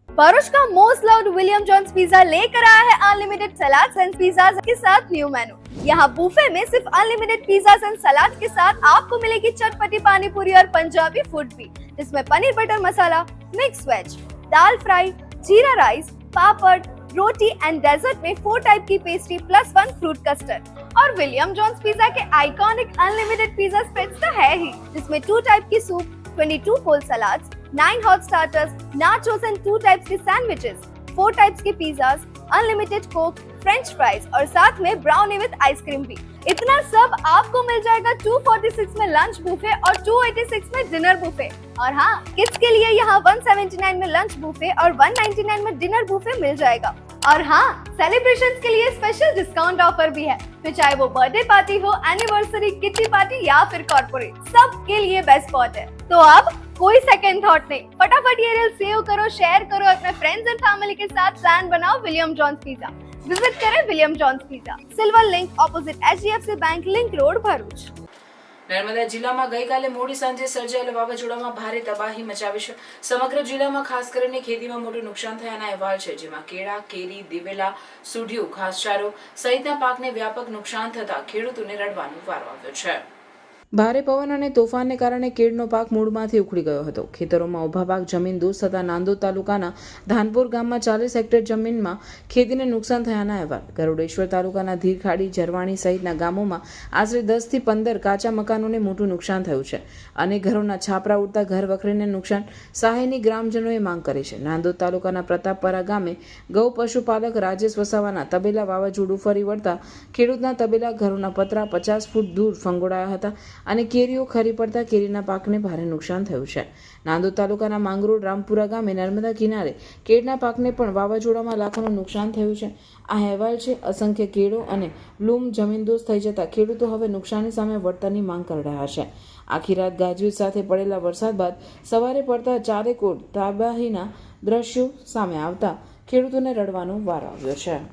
भरूच का most loved William John's pizza लेकर आया है अनलिमिटेड सलाद एंड पिज्जा के साथ न्यू मेनू. यहाँ बुफे में सिर्फ अनलिमिटेड पिज्जा एंड सलाद के साथ आपको मिलेगी चटपटी पानी पूरी और पंजाबी फूड भी, जिसमें paneer butter masala, mix veg, dal fry, jeera rice, papad, roti and dessert में 4 टाइप की पेस्ट्री प्लस 1 फ्रूट कस्टर्ड. और विलियम जॉन्स पिज्जा के आइकॉनिक अनलिमिटेड पिज्जा स्प्रेड्स तो है ही, जिसमें 2 टाइप की soup, 22 whole salads, 9 hot starters, nachos and 2 types के sandwiches, 4 types के pizzas, unlimited coke, French fries और साथ में brownie with आइसक्रीम भी. इतना सब आपको मिल जाएगा 246 में लंच बुफे और 286 में डिनर बुफे. और हाँ, किड्स के लिए यहाँ 179 में लंच बुफे और 199 में डिनर बुफे मिल जाएगा. और हाँ, सेलिब्रेशंस के लिए स्पेशल डिस्काउंट ऑफर भी है, फिर चाहे वो बर्थडे पार्टी हो, एनिवर्सरी, किटी पार्टी या फिर कॉर्पोरेट, सब के लिए बेस्ट स्पॉट है. तो अब कोई सेकंड थॉट नहीं, फटाफट ये रील सेव करो, शेयर करो, अपने फ्रेंड्स एंड फैमिली के साथ प्लान बनाओ विलियम जॉन्स पिज्जा. विजिट करें William John's pizza, silver link opposite HDFC bank link road Bharuch. Narmada જિલ્લામાં ગઈકાલે મોડી સાંજે સર્જાયેલા વાવાઝોડામાં ભારે તબાહી મચાવી છે. સમગ્ર જિલ્લામાં ખાસ કરીને ખેતીમાં મોટું નુકસાન થયાના અહેવાલ છે, જેમાં કેળા, કેરી, દિવેલા, સુઢિયું, ઘાસચારો સહિતના પાકને વ્યાપક નુકસાન થતા ખેડૂતોને રડવાનો વારો આવ્યો છે. ભારે પવન અને તોફાનને કારણે કેળનો પાક મૂળમાંથી ઉખડી ગયો હતો. ખેતરોમાં ઊભા પાક જમીનદોસ્ત થતા નાંદોદ તાલુકાના ધાનપુર ગામમાં 40 હેક્ટર જમીનમાં ખેતીને નુકસાન થયાના અહેવાલ. ગરુડેશ્વર તાલુકાના ધીરખાડી, ઝરવાણી સહિતના ગામોમાં આશરે 10 થી 15 કાચા મકાનોને મોટું નુકસાન થયું છે અને ઘરોના છાપરા ઉડતા ઘર વખરીને નુકસાન સહાયની ગ્રામજનોએ માંગ કરી છે. નાંદોદ તાલુકાના પ્રતાપપરા ગામે ગૌ પશુપાલક રાજેશ વસાવાના તબેલા વાવાઝોડું ફરી વળતા ખેડૂતના તબેલા ઘરોના પતરા 50 ફૂટ દૂર ફંગોળાયા હતા અને કેરીઓ ખરી પડતા કેરીના પાકને ભારે નુકસાન થયું છે. નાંદોદ તાલુકાના માંગરોળ રામપુરા ગામે નર્મદા કિનારે કેળના પાકને પણ વાવાઝોડામાં લાખોનું નુકસાન થયું છે. આ અહેવાલ છે. અસંખ્ય કેળો અને લૂમ જમીનદોસ્ત થઈ જતા ખેડૂતો હવે નુકસાની સામે વળતરની માંગ કરી રહ્યા છે. આખી રાત ગાજવીજ સાથે પડેલા વરસાદ બાદ સવારે પડતા ચારેકોર તબાહીના દ્રશ્યો સામે આવતા ખેડૂતોને રડવાનો વારો આવ્યો છે.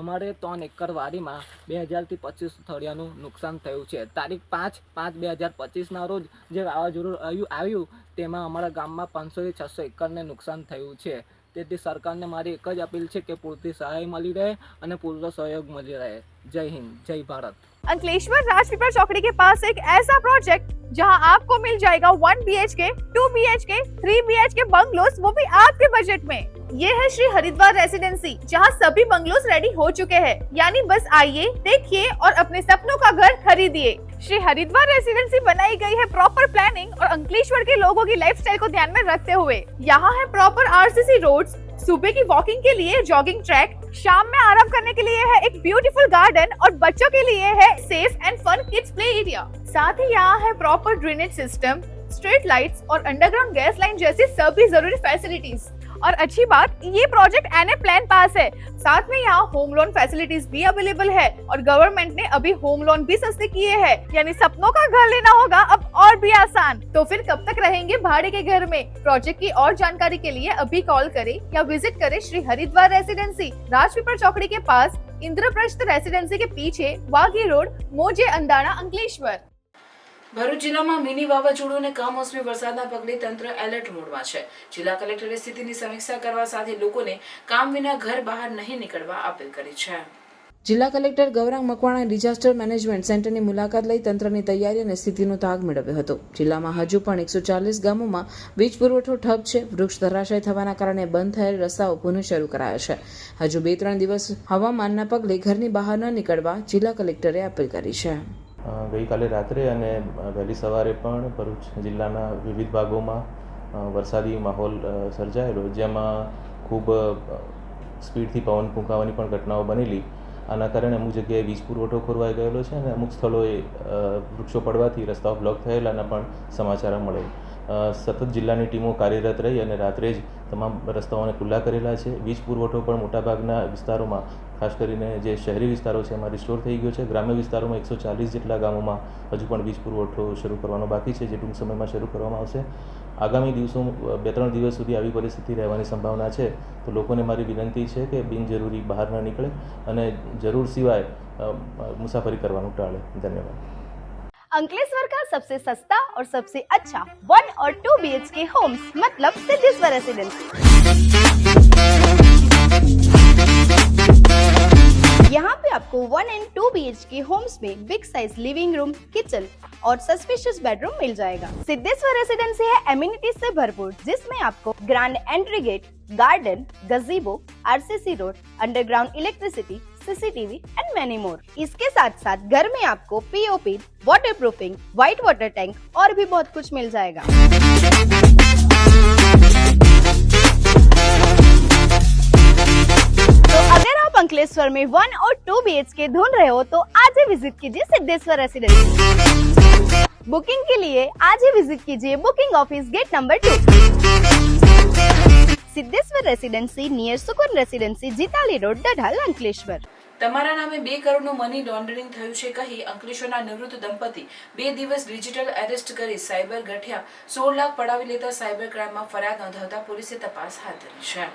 અમારે 3 એકર વાડીમાં 2000 થી 25 થળિયાનું નુકસાન થયું છે. તારીખ 5/5/2025ના રોજ જે વાવાઝોડું આવ્યું તેમાં અમારા ગામમાં 500 થી 600 એકરને નુકસાન થયું છે. તેથી સરકારને મારી એક જ અપીલ છે કે પૂરતી સહાય મળી રહે અને પૂરો સહयोग મળી રહે. जय हिंद, जय भारत. अंकलेश्वर राजपीपला चौकड़ी के पास एक ऐसा प्रोजेक्ट जहां आपको मिल जाएगा 1 BHK, 2 BHK, 3 BHK बंगलोस, वो भी आपके बजट में. ये है श्री हरिद्वार रेसिडेंसी, जहां सभी बंगलोस रेडी हो चुके हैं. यानी बस आइए, देखिए और अपने सपनों का घर खरीदिए. श्री हरिद्वार रेसिडेंसी बनाई गई है प्रॉपर प्लानिंग और अंकलेश्वर के लोगों की लाइफस्टाइल को ध्यान में रखते हुए. यहाँ है प्रॉपर RCC रोड्स, सुबह की वॉकिंग के लिए जॉगिंग ट्रैक, शाम में आराम करने के लिए है एक ब्यूटीफुल गार्डन और बच्चों के लिए है safe and fun kids play area. साथ ही यहाँ है proper drainage system, street lights और अंडरग्राउंड गैस लाइन जैसी सभी जरूरी फैसिलिटीज। और अच्छी बात, ये प्रोजेक्ट एनए प्लान पास है। साथ में यहाँ होम लोन फैसिलिटीज भी अवेलेबल है और गवर्नमेंट ने अभी होम लोन भी सस्ते किए हैं, यानी सपनों का घर लेना होगा अब और भी आसान। तो फिर कब तक रहेंगे भाड़े के घर में? प्रोजेक्ट की और जानकारी के लिए अभी कॉल करें या विजिट करें श्री हरिद्वार रेसिडेंसी, राजपीपल चौकड़ी के पास, इंद्रप्रस्थ रेसिडेंसी के पीछे, वाघी रोड, मोजे अंदाना, अंकलेश्वर। ભરૂચ જિલ્લામાં મિની વાવાઝોડું અને કમોસમી વરસાદના પગલે તંત્ર એલર્ટ મોડમાં છે. જિલ્લા કલેક્ટરે સ્થિતિની સમીક્ષા કરવા સાથે લોકોને કામ વિના ઘર બહાર નહીં નીકળવા અપીલ કરી છે. જિલ્લા કલેક્ટર ગૌરાંગ મકવાણાએ ડિઝાસ્ટર મેનેજમેન્ટ સેન્ટરની મુલાકાત લઈ તંત્રની તૈયારી અને સ્થિતિનો તાગ મેળવ્યો હતો. જિલ્લામાં હજુ પણ 140 ગામોમાં વીજ પુરવઠો ઠપ છે. વૃક્ષ ધરાશય થવાના કારણે બંધ થયેલ રસ્તાઓ પુનઃ શરૂ કરાયા છે. હજુ 2-3 દિવસ હવામાનના પગલે ઘરની બહાર ન નીકળવા જિલ્લા કલેક્ટરે અપીલ કરી છે. ગઈકાલે રાત્રે અને વહેલી સવારે પણ ભરૂચ જિલ્લાના વિવિધ ભાગોમાં વરસાદી માહોલ સર્જાયેલો, જેમાં ખૂબ સ્પીડથી પવન ફૂંકાવાની પણ ઘટનાઓ બનેલી. આના કારણે અમુક જગ્યાએ વીજ પુરવઠો ખોરવાઈ ગયેલો છે અને અમુક સ્થળોએ વૃક્ષો પડવાથી રસ્તાઓ બ્લોક થયેલાના પણ સમાચાર મળે. સતત જિલ્લાની ટીમો કાર્યરત રહી અને રાત્રે જ તમામ રસ્તાઓને ખુલ્લા કરેલા છે. વીજ પુરવઠો પણ મોટાભાગના વિસ્તારોમાં, ખાસ કરીને જે શહેરી વિસ્તારો છે એમાં રિસ્ટોર થઈ ગયો છે. ગ્રામ્ય વિસ્તારોમાં 140 જેટલા ગામોમાં હજુ પણ વીજ પુરવઠો શરૂ કરવાનો બાકી છે, જે ટૂંક સમયમાં શરૂ કરવામાં આવશે. આગામી દિવસો 2-3 દિવસ સુધી આવી પરિસ્થિતિ રહેવાની સંભાવના છે. તો લોકોને મારી વિનંતી છે કે બિનજરૂરી બહાર ન નીકળે અને જરૂર સિવાય મુસાફરી કરવાનું ટાળે. ધન્યવાદ. अंकलेश्वर का सबसे सस्ता और सबसे अच्छा 1 और 2 BHK होम्स मतलब सिद्धेश्वर रेसिडेंसी। यहाँ पे आपको 1 एंड 2 BHK होम्स में big size living room, kitchen और सस्पिशियस बेडरूम मिल जाएगा। सिद्धेश्वर रेसिडेंसी है एमिनिटीज से भरपूर, जिसमें आपको grand entry gate, garden, gazebo, RCC road, underground electricity, CCTV and many more. इसके साथ साथ घर में आपको POP, water proofing, white water tank और भी बहुत कुछ मिल जाएगा। तो अगर आप अंकलेश्वर में 1 और 2 BHK ढूंढ रहे हो तो आज ही विजिट कीजिए सिद्धेश्वर रेसिडेंसी। बुकिंग के लिए आज ही विजिट कीजिए booking office gate number 2, Siddheshwar residency near Sukoon residency, Jitali road, Dadhal, Ankleshwar. તમારા નામે 2 કરોડનું મની લોન્ડરિંગ થયું છે કહી અંકલેશ્વરના નિવૃત્ત દંપતી 2 દિવસ ડિજિટલ એરેસ્ટ કરી સાયબર ગઠિયા 16 લાખ પડાવી લેતા સાયબર ક્રાઇમમાં ફરિયાદ નોંધાવતા પોલીસે તપાસ હાથ ધરી છે.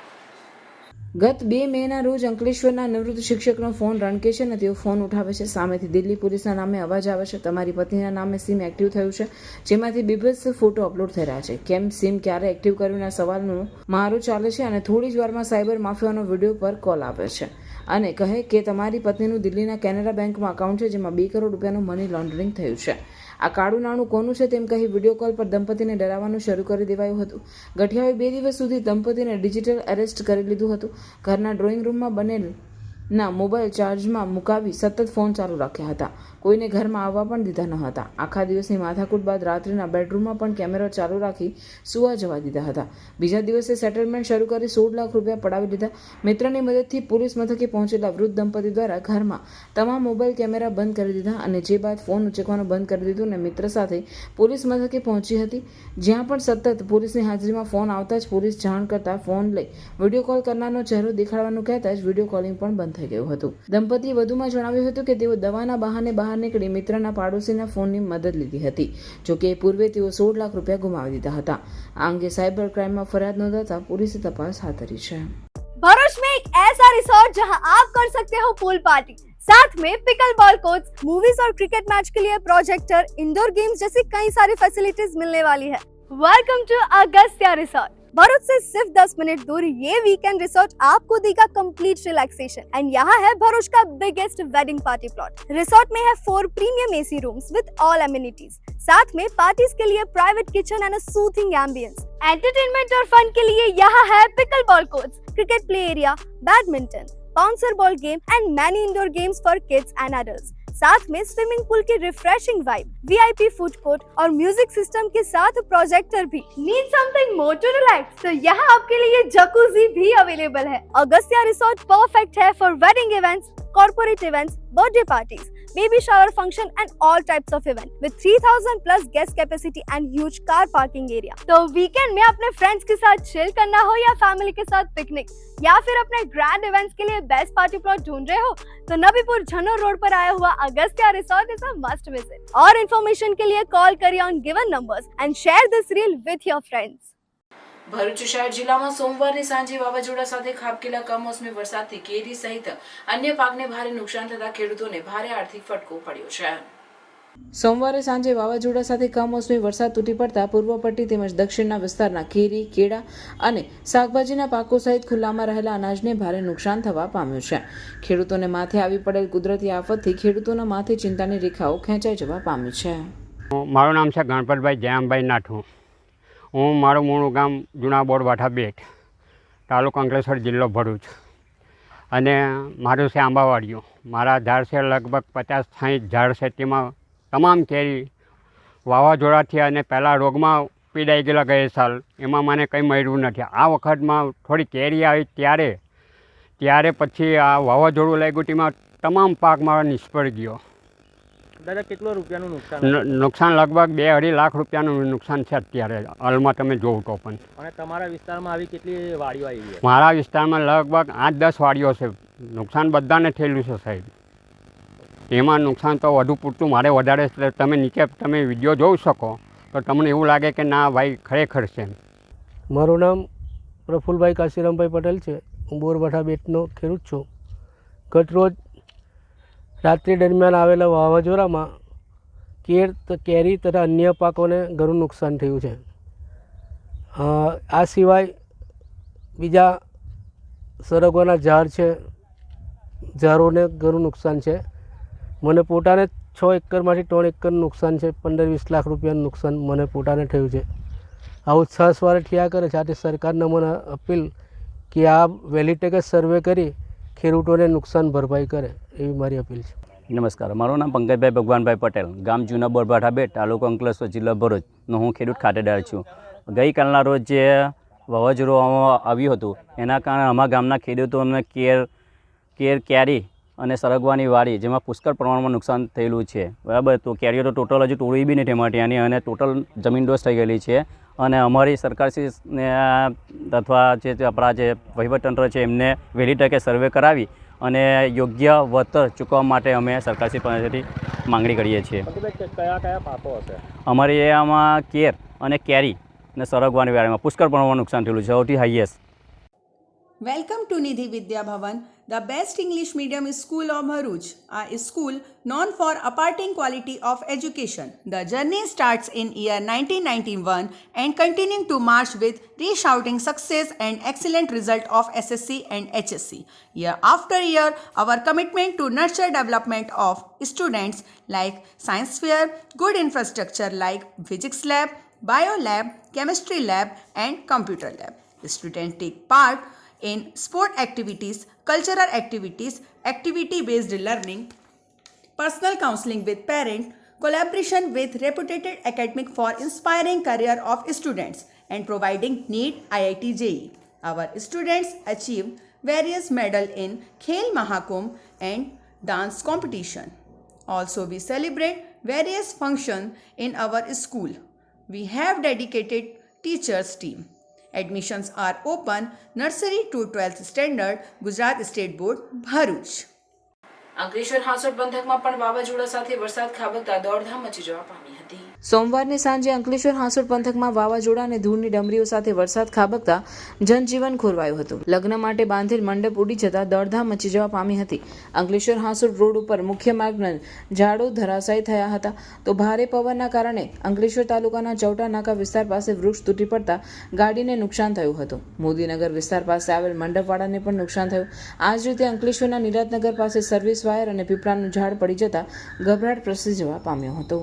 ગત 2 મેના રોજ અંકલેશ્વરના નિવૃત્ત શિક્ષકનો ફોન રણકે છે અને તેઓ ફોન ઉઠાવે છે. સામેથી દિલ્હી પોલીસના નામે અવાજ આવે છે, તમારી પત્નીના નામે સિમ એક્ટિવ થયું છે, જેમાંથી બીભત્સ ફોટો અપલોડ થઈ રહ્યા છે. કેમ સિમ ક્યારે એક્ટિવ કર્યુંના સવાલનો મારો ચાલે છે અને થોડી જ વારમાં સાયબર માફિયાનો વિડીયો પર કોલ આવે છે અને કહે કે તમારી પત્નીનું દિલ્હીના કેનેરા બેંકમાં અકાઉન્ટ છે, જેમાં 2 કરોડ રૂપિયાનું મની લોન્ડરિંગ થયું છે. આ કાળું નાણું કોનું છે તેમ કહી વિડીયો કોલ પર દંપતીને ડરાવવાનું શરૂ કરી દેવાયું હતું. ગઠિયાઓએ 2 દિવસ સુધી દંપતીને ડિજિટલ એરેસ્ટ કરી લીધું હતું. ઘરના ડ્રોઈંગ રૂમમાં બનેલના મોબાઈલ ચાર્જમાં મુકાવી સતત ફોન ચાલુ રાખ્યા હતા. કોઈને ઘરમાં આવવા પણ દીધા ન હતા. આખા દિવસની માથાકૂટ બાદ રાત્રિના બેડરૂમમાં પણ કેમેરા ચાલુ રાખી સુવા જવા દીધા હતા. બીજા દિવસે સેટલમેન્ટ શરૂ કરી 16 લાખ રૂપિયા પડાવી લીધા. મિત્રની મદદથી પોલીસ મથકે પહોંચેલા વૃદ્ધ દંપતી દ્વારા ઘરમાં તમામ મોબાઈલ કેમેરા બંધ કરી દીધા અને જે બાદ ફોન ઉચકવાનું બંધ કરી દીધું અને મિત્ર સાથે પોલીસ મથકે પહોંચી હતી, જ્યાં પણ સતત પોલીસની હાજરીમાં ફોન આવતા જ પોલીસ જાણ કરતા ફોન લઈ વિડીયો કોલ કરનારનો ચહેરો દેખાડવાનું કહેતા જ વિડીયો કોલિંગ પણ બંધ થઈ ગયું હતું. દંપતીએ વધુમાં જણાવ્યું હતું કે તેઓ દવાના બહાને બહાર નીકળી મિત્રના પાડોશીના ફોનની મદદ લીધી હતી. જોકે પૂર્વે તેઓ 16 લાખ રૂપિયા ગુમાવી દીધા હતા. આ અંગે સાયબર ક્રાઇમમાં ફરિયાદ નોંધાતા પોલીસે તપાસ હાથ ધરી છે. भरूच में एक ऐसा रिसोर्ट जहां आप कर सकते हो पूल पार्टी, साथ में पिकल बॉल कोर्ट्स, मूवीज और क्रिकेट मैच के लिए प्रोजेक्टर, इंडोर गेम्स जैसी कई सारी फैसिलिटीज मिलने वाली है। Welcome to Agastya resort. Bharuch से सिर्फ 10 मिनट दूर ये वीकेंड रिसोर्ट आपको देगा कंप्लीट रिलैक्सेशन एंड यहाँ है भरूच का biggest wedding party plot. Resort में है 4 premium AC rooms with all amenities, साथ में पार्टीज के लिए private kitchen and a soothing ambience. Entertainment और फन के लिए यहाँ है pickle ball courts, cricket play area, badminton, bouncer ball game and many indoor games for kids and adults. साथ में स्विमिंग पूल की refreshing vibe, VIP food court और म्यूजिक सिस्टम के साथ प्रोजेक्टर भी। Need something more to relax? तो यहाँ आपके लिए जकूजी भी अवेलेबल है। अगस्त्या रिसोर्ट परफेक्ट है for wedding events, corporate events, birthday parties, baby shower function and all types of event with 3000 plus guest capacity and huge car parking area। तो वीकेंड में अपने फ्रेंड्स के साथ चिल करना हो या फैमिली के साथ पिकनिक या फिर अपने ग्रैंड इवेंट्स के लिए बेस्ट पार्टी प्लॉट ढूंढ रहे हो तो नबीपुर झन्नूर रोड पर आया हुआ Agastya resort is a must visit. और इन्फॉर्मेशन के लिए कॉल करिए on given numbers and share this reel with your friends. Bharuch શહેર જિલ્લામાં સોમવારની સાંજે વાવાઝોડા સાથે ખાબકેલા કમોસમી વરસાદથી કેરી સહિત અન્ય પાકને ભારે નુકસાન થતા ખેડૂતોને ભારે આર્થિક ફટકો પડ્યો છે। સોમવારે સાંજે વાવાઝોડા સાથે કમોસમી વરસાદ તૂટી પડતા પૂર્વ પટ્ટી તેમજ દક્ષિણના વિસ્તારના કેરી, કેળા અને શાકભાજીના પાકો સહિત ખુલ્લામાં રહેલા અનાજને ભારે નુકસાન થવા પામ્યું છે। ખેડૂતોને માથે આવી પડેલ કુદરતી આફતથી ખેડૂતોના માથે ચિંતાની રેખાઓ ખેંચાઈ જવા પામી છે। મારું નામ છે ગણપતભાઈ જયામભાઈ નાઠું। હું મારું મૂળ ગામ જૂના બોરવાઠા બેટ, તાલુકો અંકલેશ્વર, જિલ્લો ભરૂચ અને મારું છે આંબાવાડીઓ। મારા ઝાડ છે લગભગ 50-60 ઝાડ છે, તેમાં તમામ કેરી વાવાઝોડાથી અને પહેલાં રોગમાં પીડાઈ ગયેલા ગયા સાલ, એમાં મને કંઈ મળ્યું નથી। આ વખતમાં થોડી કેરી આવી ત્યારે પછી આ વાવાઝોડું લાગ્યું, તેમાં તમામ પાક મારો નિષ્ફળ ગયો। દાદા કેટલો રૂપિયાનું નુકસાન? નુકસાન લગભગ 2-2.5 લાખ રૂપિયાનું નુકસાન છે અત્યારે હાલમાં તમે જોવો તો પણ। અને તમારા વિસ્તારમાં આવી કેટલી વાડીઓ આવી છે? મારા વિસ્તારમાં લગભગ 8-10 વાડીઓ છે। નુકસાન બધાને થયેલું છે સાહેબ, એમાં નુકસાન તો વધુ પૂરતું મારે વધારે છે। તમે નીચે તમે વિડીયો જોઈ શકો તો તમને એવું લાગે કે ના ભાઈ ખરેખર છે। મારું નામ પ્રફુલભાઈ કાશીરામભાઈ પટેલ છે। હું બોરવાઠા બેટનો ખેડૂત છું। ગત રોજ રાત્રિ દરમિયાન આવેલા વાવાઝોડામાં કેરી તથા અન્ય પાકોને ઘણું નુકસાન થયું છે। આ સિવાય બીજા સરગવાના ઝાડ છે, ઝાડોને ઘણું નુકસાન છે। મને પોતાને 6 એકરમાંથી 3 એકરનું નુકસાન છે। 15-20 લાખ રૂપિયાનું નુકસાન મને પોતાને થયું છે। આવું છાસવારે થયા કરે છે। આથી સરકારને મને અપીલ કે આ વહેલી તકે સર્વે કરી ખેડૂતોને નુકસાન ભરપાઈ કરે એવી મારી અપીલ છે। નમસ્કાર, મારું નામ પંકજભાઈ ભગવાનભાઈ પટેલ, ગામ જૂના બોરવાઠા બેટ, તાલુકો અંકલેશ્વર, જિલ્લો ભરૂચનો હું ખેડૂત ખાતેદાર છું। ગઈકાલના રોજ જે વાવાઝોડું આવ્યું હતું એના કારણે અમારા ગામના ખેડૂતોને કેરી અને સરગવાની વાડી જેમાં પુષ્કળ પ્રમાણમાં નુકસાન થયેલું છે, બરાબર। તો કેરીઓ તો ટોટલ હજુ તોડી બી નથી એમાં ત્યાંની, અને ટોટલ જમીન દોષ થઈ ગયેલી છે। અને અમારી સરકારશ્રીને અથવા જે આપણા જે વહીવટતંત્ર છે એમને વહેલી તકે સર્વે કરાવી અને યોગ્ય વળતર ચૂકવવા માટે અમે સરકારશ્રી પાસેથી માંગણી કરીએ છીએ। કયા કયા પાકો હશે? અમારી આમાં કેર અને કેરી અને સરગવાની વાડીમાં પુષ્કળ પ્રમાણમાં નુકસાન થયેલું છે, સૌથી highest. Welcome to Nidhi Vidya Bhavan, the best English medium school of Bharuch, a school known for imparting quality of education. The journey starts in year 1991 and continuing to march with resounding success and excellent result of SSC and HSC. Year after year, our commitment to nurture development of students like science fair, good infrastructure like physics lab, bio lab, chemistry lab and computer lab. Students take part in sport activities, cultural activities, activity-based learning, personal counseling with parents, collaboration with reputed academic for inspiring career of students and providing NEET IIT JEE. Our students achieve various medals in Khel Mahakumbh and dance competition. Also, we celebrate various functions in our school. We have dedicated teachers team. Admissions are open nursery to 12th standard, Gujarat State Board, Bharuch. Ankleshwar Hansot પંથકમાં પણ વાવાઝોડા સાથે વરસાદ ખાબકતા દોડધામ મચી જવા પામી હતી। સોમવારની સાંજે અંકલેશ્વર હાંસોડ પંથકમાં વાવાઝોડા અને ધૂળની ડમરીઓ સાથે વરસાદ ખાબકતા જનજીવન ખોરવાયું હતું। લગ્ન માટે બાંધેલ મંડપ ઉડી જતા દોડધામ મચી જવા પામી હતી। અંકલેશ્વર હાંસોડ રોડ ઉપર મુખ્ય માર્ગના ઝાડો ધરાશાયી થયા હતા, તો ભારે પવનના કારણે અંકલેશ્વર તાલુકાના ચૌટા નાકા વિસ્તાર પાસે વૃક્ષ તૂટી પડતા ગાડીને નુકસાન થયું હતું। મોદીનગર વિસ્તાર પાસે આવેલ મંડપવાળાને પણ નુકસાન થયું। આ જ રીતે અંકલેશ્વરના નિરાતનગર પાસે સર્વિસ વાયર અને પીપળાનું ઝાડ પડી જતા ગભરાટ પ્રસરી જવા પામ્યો હતો।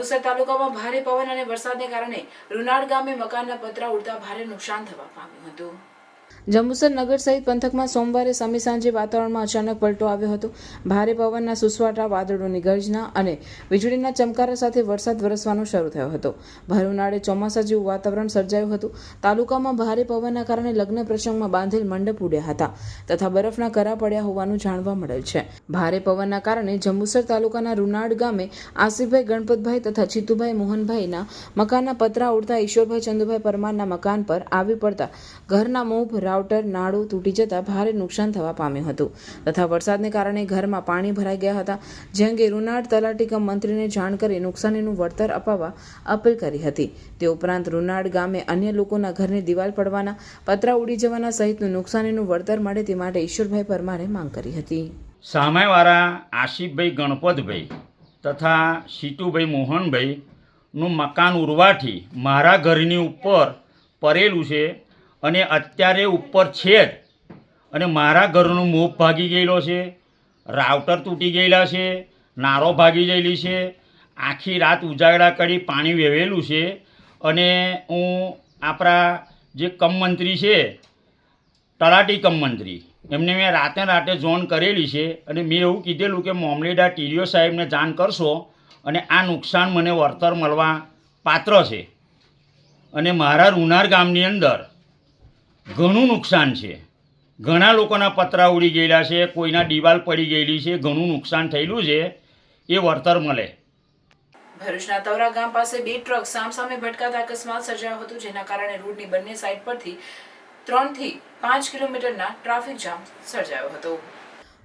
જંબુસર તાલુકામાં ભારે પવન અને વરસાદને કારણે રૂનાડ ગામે મકાનના પતરા ઉડતા ભારે નુકસાન થવા પામ્યું હતું. જંબુસર નગર સહિત પંથકમાં સોમવારે સમી સાંજે વાતાવરણમાં અચાનક પલટો આવ્યો હતો. ભારે પવનના સુસવાટા, વાદળોની ગર્જના અને વીજળીના ચમકારા સાથે વરસાદ વરસવાનો શરૂ થયો હતો. ભર ઉનાળે ચોમાસા જેવું વાતાવરણ સર્જાયું હતું. તાલુકામાં ભારે પવનના કારણે લગ્ન પ્રસંગમાં બાંધેલ મંડપ ઉડ્યા હતા તથા બરફના કરા પડ્યા હોવાનું જાણવા મળેલ છે. ભારે પવનના કારણે જંબુસર તાલુકાના રૂનાડ ગામે આસિફભાઈ ગણપતભાઈ તથા ચિતુભાઈ મોહનભાઈના મકાનના પતરા ઉડતા ઈશ્વરભાઈ ચંદુભાઈ પરમારના મકાન પર આવી પડતા ઘરના મોભ, રાઉટર, નાળું તૂટી જતા ભારે નુકસાન થવા પામ્યું હતું તથા વરસાદને કારણે ઘરમાં પાણી ભરાઈ ગયા હતા. જે અંગે રૂનાડ તલાટી કમ મંત્રીને જાણ કરી નુકસાનીનું વળતર અપાવવા અપીલ કરી હતી. તે ઉપરાંત રૂનાડ ગામે અન્ય લોકોના ઘરની દિવાલ પડવાના, પતરા ઉડી જવાના સહિતનું નુકસાનીનું વળતર મળે તે માટે ઈશ્વરભાઈ પરમારે માંગ કરી હતી. સામેવાળા આશિફભાઈ ગણપતભાઈ તથા સીતુભાઈ મોહનભાઈનું મકાન ઉરવાથી મારા ઘરની ઉપર પડેલું છે અને અત્યારે ઉપર છે જ, અને મારા ઘરનું મોપ ભાગી ગયેલો છે, રાઉટર તૂટી ગયેલા છે, નારો ભાગી ગયેલી છે. આખી રાત ઉજાગરા કરી પાણી વહેવેલું છે અને હું આપણા જે કમમંત્રી છે, તલાટી કમમંત્રી, એમને મેં રાતે જોન કરેલી છે અને મેં એવું કીધેલું કે મામલેદાર ટીડીઓ સાહેબને જાણ કરશો અને આ નુકસાન મને વળતર મળવા પાત્ર છે. અને મારા રૂનાર ગામની અંદર ઘણું નુકસાન છે. ઘણા લોકોના પતરા ઉડી ગયેલા છે, કોઈના દિવાલ પડી ગયેલી છે, ઘણું નુકસાન થયેલું છે, એ વળતર મળે. ભરૂચના તવરા ગામ પાસે 2 ટ્રક સામસામે ભટકાતા અકસ્માત સર્જાયો હતો, જેના કારણે રોડની બંને સાઈડ પરથી 3 થી 5 કિલોમીટરના ટ્રાફિક જામ સર્જાયો હતો.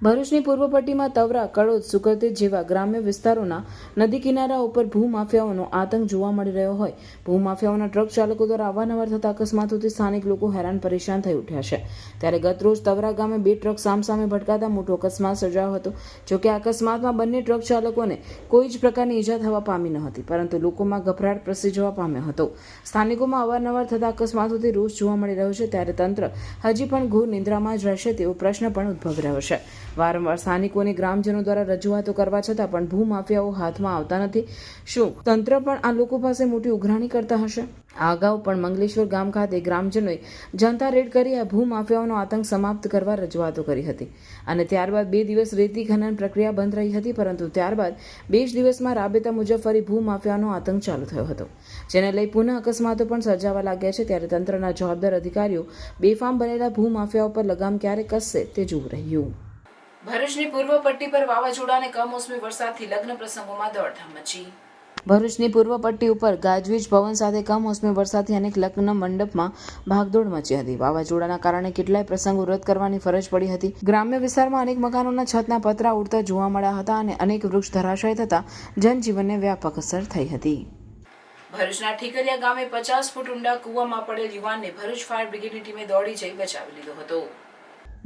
ભરૂચની પૂર્વ પટ્ટીમાં તવરા, કડોદ, સુકરતેજ જેવા ગ્રામ્ય વિસ્તારોના નદી કિનારા ઉપર ભૂમાફિયાઓનો આતંક જોવા મળી રહ્યો હોય. ભૂમાફિયાઓના ટ્રક ચાલકો દ્વારા અવારનવાર થતા અકસ્માતોથી સ્થાનિક લોકો હેરાન પરેશાન થઈ ઉઠ્યા છે. ત્યારે ગતરોજ તવરા ગામે 2 ટ્રક સામસામે ભટકાતા મોટો અકસ્માત સર્જાયો હતો. જોકે આ અકસ્માતમાં બંને ટ્રક ચાલકોને કોઈ જ પ્રકારની ઈજા થવા પામી ન હતી, પરંતુ લોકોમાં ગભરાટ પ્રસરી જવા પામ્યો હતો. સ્થાનિકોમાં અવારનવાર થતા અકસ્માતોથી રોષ જોવા મળી રહ્યો છે. ત્યારે તંત્ર હજી પણ ઘોર નિંદ્રામાં જ રહેશે તેવો પ્રશ્ન પણ ઉદ્ભવી રહ્યો છે. વારંવાર સ્થાનિકોની ગ્રામજનો દ્વારા રજૂઆતો કરવા છતાં પણ ભૂમાફિયાઓ હાથમાં આવતા નથી. શું તંત્ર પણ આ લોકો પાસે મોટી ઉઘરાણી કરતા હશે? આ અગાઉ પણ મંગલેશ્વર ગામ ખાતે ગ્રામજનોએ જનતા રેડ કરી આ ભૂમાફિયાઓનો આતંક સમાપ્ત કરવા રજૂઆતો કરી હતી અને ત્યારબાદ 2 દિવસ રેતી ખનન પ્રક્રિયા બંધ રહી હતી, પરંતુ ત્યારબાદ 2 જ દિવસમાં રાબેતા મુજબ ફરી ભૂમાફિયાનો આતંક ચાલુ થયો હતો, જેને લઈ પુનઃ અકસ્માતો પણ સર્જાવા લાગ્યા છે. ત્યારે તંત્રના જવાબદાર અધિકારીઓ બેફામ બનેલા ભૂમાફિયાઓ પર લગામ ક્યારે કસશે તે જોવું રહ્યું. ભરૂચની પૂર્વ પટ્ટી પર વાવાઝોડા અને કમોસમી વરસાદથી લગ્ન પ્રસંગોમાં દોડધામ મચી. ભરૂચની પૂર્વ પટ્ટી ઉપર ગાજવીજ પવન સાથે કમોસમી વરસાદથી અનેક લગ્ન મંડપમાં ભાગદોડ મચી હતી. વાવાઝોડાના કારણે કેટલાય પ્રસંગો રદ કરવાની ફરજ પડી હતી. ગ્રામ્ય વિસ્તારમાં અનેક મકાનોના છતના પતરા ઉડતા જોવા મળ્યા હતા અને અનેક વૃક્ષ ધરાશાયી થતા જનજીવનને વ્યાપક અસર થઈ હતી. ભરૂચના ઠીકરિયા ગામે 50 ફૂટ ઊંડા કૂવામાં પડેલ યુવાનને ભરૂચ ફાયર બ્રિગેડની ટીમે દોડી જઈ બચાવી લીધો હતો.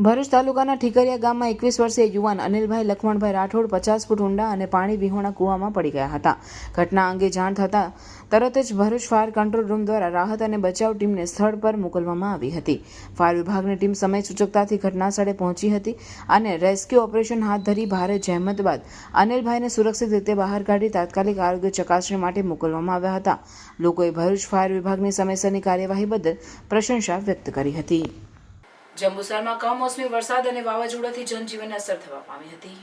ભરૂચ તાલુકાના ઠીકરિયા ગામમાં 21 વર્ષીય યુવાન અનિલભાઈ લખમણભાઈ રાઠોડ 50 ફૂટ ઊંડા અને પાણી વિહોણા કૂવામાં પડી ગયા હતા. ઘટના અંગે જાણ થતાં તરત જ ભરૂચ ફાયર કંટ્રોલ રૂમ દ્વારા રાહત અને બચાવ ટીમને સ્થળ પર મોકલવામાં આવી હતી. ફાયર વિભાગની ટીમ સમય સૂચકતાથી ઘટનાસ્થળે પહોંચી હતી અને રેસ્ક્યુ ઓપરેશન હાથ ધરી ભારે જહેમત બાદ અનિલભાઈને સુરક્ષિત રીતે બહાર કાઢી તાત્કાલિક આરોગ્ય ચકાસણી માટે મોકલવામાં આવ્યા હતા. લોકોએ ભરૂચ ફાયર વિભાગની સમયસરની કાર્યવાહી બદલ પ્રશંસા વ્યક્ત કરી હતી. જંબુસરમાં કમોસમી વરસાદ અને વાવાઝોડાથી જનજીવનને અસર થવા પામી હતી.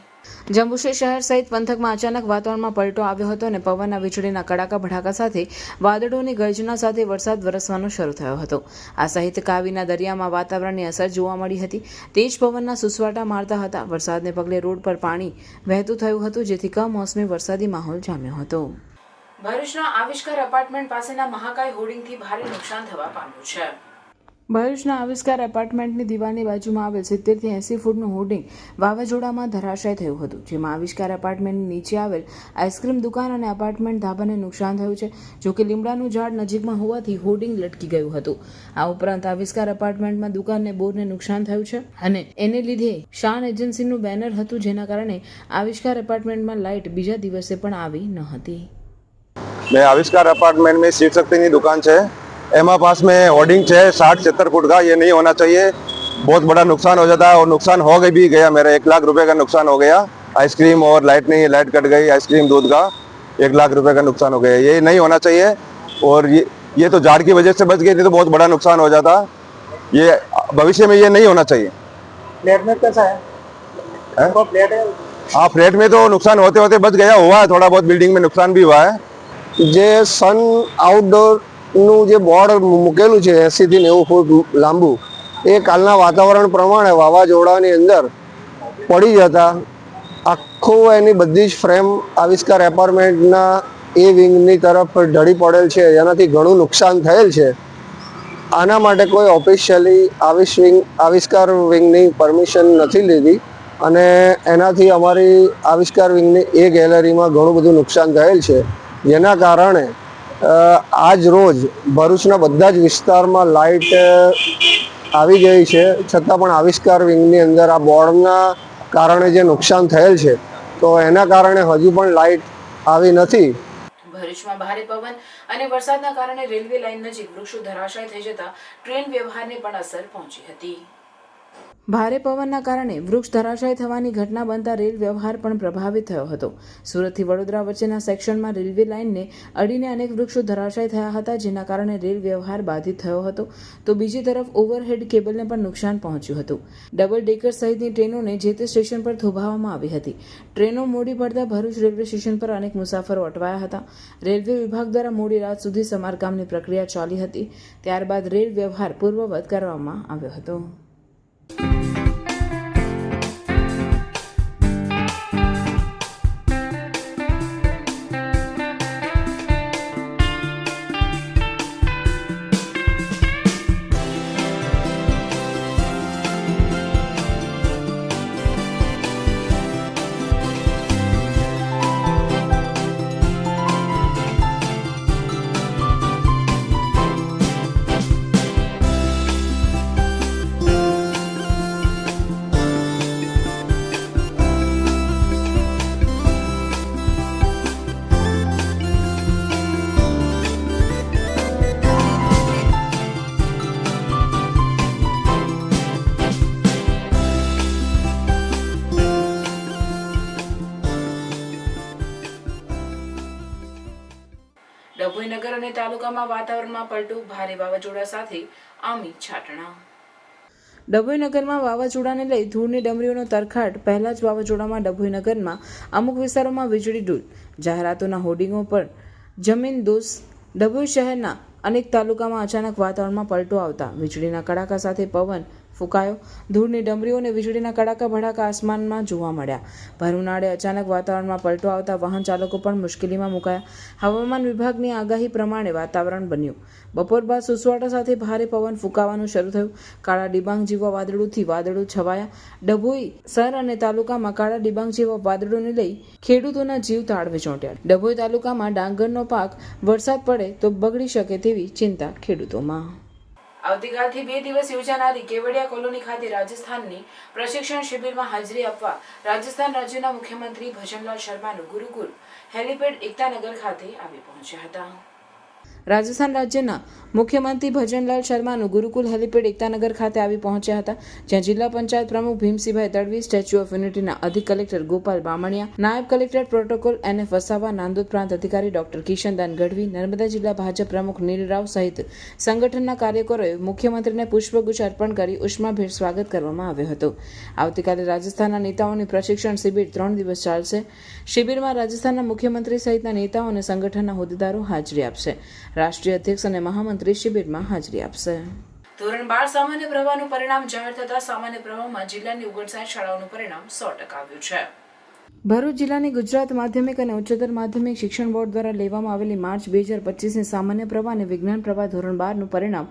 જંબુસર શહેર સહિત પંથકમાં અચાનક વાતાવરણમાં પલટો આવ્યો હતો અને પવનના વીજળીના કડાકા ભડાકા સાથે વાદળોની ગર્જના સાથે વરસાદ વરસવાનો શરૂ થયો હતો. આ સહિત કાવીના દરિયામાં વાતાવરણની અસર જોવા મળી હતી. તેજ પવનના સુસવાટા મારતા હતા. વરસાદને પગલે રોડ પર પાણી વહેતું થયું હતું, જેથી કમોસમી વરસાદી માહોલ જામ્યો હતો. ભરૂચના આવિષ્કાર એપાર્ટમેન્ટ પાસેના મહાકાય હોર્ડિંગથી ભારે નુકસાન થવા પામ્યું છે. ભરૂચના આવિષ્કાર એપાર્ટમેન્ટની દિવાલની બાજુમાં આવેલ 70 થી 80 ફૂટનું હોર્ડિંગ વાવાઝોડામાં ધરાશાય થયું હતું, જેમાં આવિષ્કાર એપાર્ટમેન્ટની નીચે આવેલ આઈસ્ક્રીમ દુકાન અને એપાર્ટમેન્ટ ધાબાને નુકસાન થયું છે. જોકે લીમડાનું ઝાડ નજીકમાં હોવાથી હોર્ડિંગ લટકી ગયું હતું. આ ઉપરાંત આવિષ્કાર એપાર્ટમેન્ટમાં દુકાનને બોરને નુકસાન થયું છે અને એને લીધે શાન એજન્સીનું બેનર હતું, જેના કારણે આવિષ્કાર એપાર્ટમેન્ટમાં લાઇટ બીજા દિવસે પણ આવી ન હતી. मैं आविष्कार अपार्टमेंट में शिव शक्ति की दुकान है, एमा पास में होर्डिंग है 60-70 फुट का, ये नहीं होना चाहिए, बहुत बड़ा नुकसान हो जाता है और नुकसान हो भी गया. मेरा 1 लाख रुपए का नुकसान हो गया. आइसक्रीम और लाइट नहीं, लाइट कट गई आइसक्रीम दूध का, 1 लाख रुपए का नुकसान हो गया। ये नहीं होना चाहिए और ये तो झाड़ की वजह से बच गई, नहीं तो बहुत बड़ा नुकसान हो जाता। ये भविष्य में ये नहीं होना चाहिए। फ्लैट में कैसा है? फ्लैट है? हाँ, फ्लैट में तो नुकसान होते होते बच गया, हुआ है थोड़ा बहुत, बिल्डिंग में नुकसान भी हुआ है। જે સન આઉટડોરનું જે બોર્ડ મૂકેલું છે 80 થી 90 ફૂટ લાંબુ, એ કાલના વાતાવરણ પ્રમાણે વાવાઝોડાની અંદર પડી જતા આખું એની બધી જ ફ્રેમ આવિષ્કાર એપાર્ટમેન્ટના એ વિંગની તરફ ઢળી પડેલ છે, જેનાથી ઘણું નુકસાન થયેલ છે. આના માટે કોઈ ઓફિશિયલી આવિષ્કાર વિંગની પરમિશન નથી લીધી અને એનાથી અમારી આવિષ્કાર વિંગની એ ગેલેરીમાં ઘણું બધું નુકસાન થયેલ છે, જેના કારણે આજ રોજ ભરૂચના બધા જ વિસ્તારમાં લાઇટ આવી ગઈ છે, છતાં પણ આવિષ્કાર વિંગની અંદર આ બોર્ડના કારણે જે નુકસાન થયેલ છે તો એના કારણે હજુ પણ લાઇટ આવી નથી. ભરૂચમાં ભારે પવન અને વરસાદના કારણે રેલવે લાઇન નજીક વૃક્ષો ધરાશાય થઈ જતા ટ્રેન વ્યવહારને પણ અસર પહોંચી હતી. ભારે પવનના કારણે વૃક્ષ ધરાશાય થવાની ઘટના બનતા રેલ વ્યવહાર પણ પ્રભાવિત થયો હતો. સુરતથી વડોદરા વચ્ચેના સેક્શનમાં રેલવે લાઇનને અડીને અનેક વૃક્ષો ધરાશાય થયા હતા, જેના કારણે રેલ વ્યવહાર બાધિત થયો હતો. તો બીજી તરફ ઓવરહેડ કેબલને પણ નુકસાન પહોંચ્યું હતું. ડબલ ડેકર સહિતની ટ્રેનોને જે તે સ્ટેશન પર થોભાવવામાં આવી હતી. ટ્રેનો મોડી પડતા ભરૂચ રેલવે સ્ટેશન પર અનેક મુસાફરો અટવાયા હતા. રેલવે વિભાગ દ્વારા મોડી રાત સુધી સમારકામની પ્રક્રિયા ચાલી હતી. ત્યારબાદ રેલ વ્યવહાર પૂર્વવત કરવામાં આવ્યો હતો. ડભોઈ નગર અને તાલુકામાં વાતાવરણમાં પલટો, ભારે વાવાઝોડા સાથે આમી છાંટણા. ડભોઈ નગરમાં વાવાઝોડાને લઈ ધૂળની ડમરીઓનો તરખાટ. પહેલા જ વાવાઝોડામાં ડભોઈ નગરમાં અમુક વિસ્તારોમાં વીજળી ડૂલ, જાહેરાતોના હોર્ડિંગો પર જમીન દોષ. ડભોઈ શહેરના અનેક તાલુકામાં અચાનક વાતાવરણમાં પલટો આવતા વીજળીના કડાકા સાથે પવન ફૂંકાયો. ધૂળની ડમરીઓ અને વીજળીના કડાકા ભડાકા આસમાનમાં જોવા મળ્યા. ભર ઉનાળે અચાનક વાતાવરણમાં પલટો આવતા વાહન ચાલકો પણ મુશ્કેલીમાં મુકાયા. હવામાન વિભાગની આગાહી પ્રમાણે વાતાવરણ બન્યું. બપોર બાદ સુસવાટા સાથે ભારે પવન ફૂંકાવાનું શરૂ થયું. કાળા ડિબાંગ જેવા વાદળોથી વાદળો છવાયા. ડભોઈ શહેર અને તાલુકામાં કાળા ડિબાંગ જેવા વાદળોને લઈ ખેડૂતોના જીવ તાળવે ચોંટ્યા. ડભોઈ તાલુકામાં ડાંગરનો પાક વરસાદ પડે તો બગડી શકે તેવી ચિંતા ખેડૂતોમાં. આવતીકાલથી 2 દિવસ યોજાનારી કેવડિયા કોલોની ખાતે રાજસ્થાનની પ્રશિક્ષણ શિબિરમાં હાજરી આપવા રાજસ્થાન રાજ્યના મુખ્યમંત્રી ભજનલાલ શર્માનું ગુરુકુલ હેલિપેડ એકતાનગર ખાતે આવી પહોંચ્યા હતા. રાજસ્થાન રાજ્યના મુખ્યમંત્રી ભજનલાલ શર્માનું ગુરુકુલ હેલિપેડ એકતાનગર ખાતે આવી પહોંચ્યા હતા, જ્યાં જિલ્લા પંચાયત પ્રમુખ ભીમસિંહભાઈ તડવી, સ્ટેચ્યુ ઓફ યુનિટીના અધિક કલેક્ટર ગોપાલ બામણિયા, નાયબ collector protocol NF Vasava, Nandod પ્રાંત અધિકારી ડોક્ટર કિશનદાન ગઢવી, નર્મદા જિલ્લા ભાજપ પ્રમુખ નીલરાવ સહિત સંગઠનના કાર્યકરોએ મુખ્યમંત્રીને પુષ્પગુચ્છ અર્પણ કરી ઉષ્માભેર સ્વાગત કરવામાં આવ્યું હતું. આવતીકાલે રાજસ્થાનના નેતાઓની પ્રશિક્ષણ શિબિર 3 દિવસ ચાલશે. શિબિરમાં રાજસ્થાનના મુખ્યમંત્રી સહિતના નેતાઓ અને સંગઠનના હોદ્દેદારો હાજરી આપશે. રાષ્ટ્રીય અધ્યક્ષ અને મહામંત્રી શિબિરમાં હાજરી આપશે. ધોરણ 12 સામાન્ય પ્રવાહનું પરિણામ જાહેર થતા સામાન્ય પ્રવાહમાં જિલ્લાની 59 શાળાઓનું પરિણામ 100% આવ્યું છે. ભરૂચ જિલ્લાની ગુજરાત માધ્યમિક અને ઉચ્ચતર માધ્યમિક શિક્ષણ બોર્ડ દ્વારા લેવામાં આવેલી માર્ચ 2025ની સામાન્ય પ્રવાહ અને વિજ્ઞાન પ્રવાહ ધોરણ 12નું પરિણામ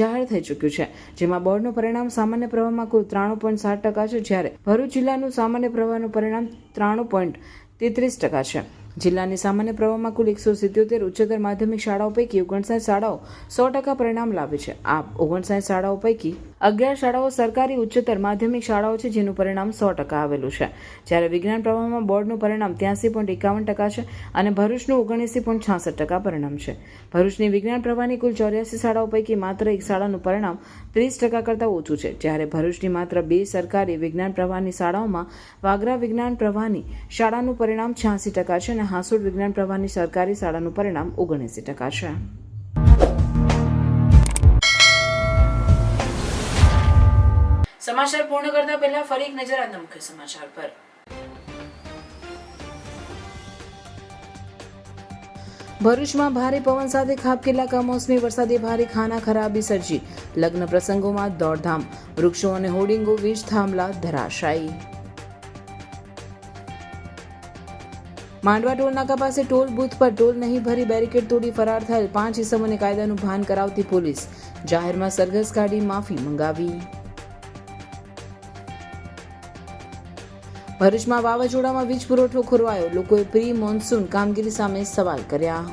જાહેર થઈ ચૂક્યું છે, જેમાં બોર્ડનું પરિણામ સામાન્ય પ્રવાહમાં કુલ 93.7% છે, જ્યારે ભરૂચ જિલ્લાનું સામાન્ય પ્રવાહનું પરિણામ 93.33% છે. જિલ્લાની સામાન્ય પ્રવાહમાં કુલ 177 ઉચ્ચતર માધ્યમિક શાળાઓ પૈકી 59 શાળાઓ 100% પરિણામ લાવી છે. આ 59 શાળાઓ પૈકી 11 શાળાઓ સરકારી ઉચ્ચતર માધ્યમિક શાળાઓ છે, જેનું પરિણામ 100% આવેલું છે, જ્યારે વિજ્ઞાન પ્રવાહમાં બોર્ડનું પરિણામ 83.51% છે અને ભરૂચનું 79.66% પરિણામ છે. ભરૂચની વિજ્ઞાન પ્રવાહની કુલ 84 શાળાઓ પૈકી માત્ર એક શાળાનું પરિણામ 30% કરતાં ઓછું છે, જ્યારે ભરૂચની માત્ર 2 સરકારી વિજ્ઞાન પ્રવાહની શાળાઓમાં વાગરા વિજ્ઞાન પ્રવાહની શાળાનું પરિણામ 86% છે અને હાંસોડ વિજ્ઞાન પ્રવાહની સરકારી શાળાનું પરિણામ 79% છે. સમાચાર પૂર્ણ કરતા પહેલા ફરી એક નજર આજના મુખ્ય સમાચાર પર. ભરૂચમાં ભારે પવન સાથે ખાબકેલા કમોસમી વરસાદે ભારે ખાના ખરાબી સર્જી. લગ્ન પ્રસંગોમાં દોડધામ, વૃક્ષો અને હોર્ડિંગો વીજ થાંભલા ધરાશાયી. માંડવા ટોલ નાકા પાસે ટોલ બૂથ પર ટોલ નહીં ભરી બેરિકેડ તોડી ફરાર થયેલ 5 ઇસમોને કાયદાનું ભાન કરાવતી પોલીસ. જાહેરમાં સરઘસ કાઢી માફી મંગાવી. ભરૂચમાં વાવાઝોડામાં વીજ પુરવઠો ખોરવાયો. લોકોએ પ્રી મોન્સૂન કામગીરી સામે સવાલ કર્યા.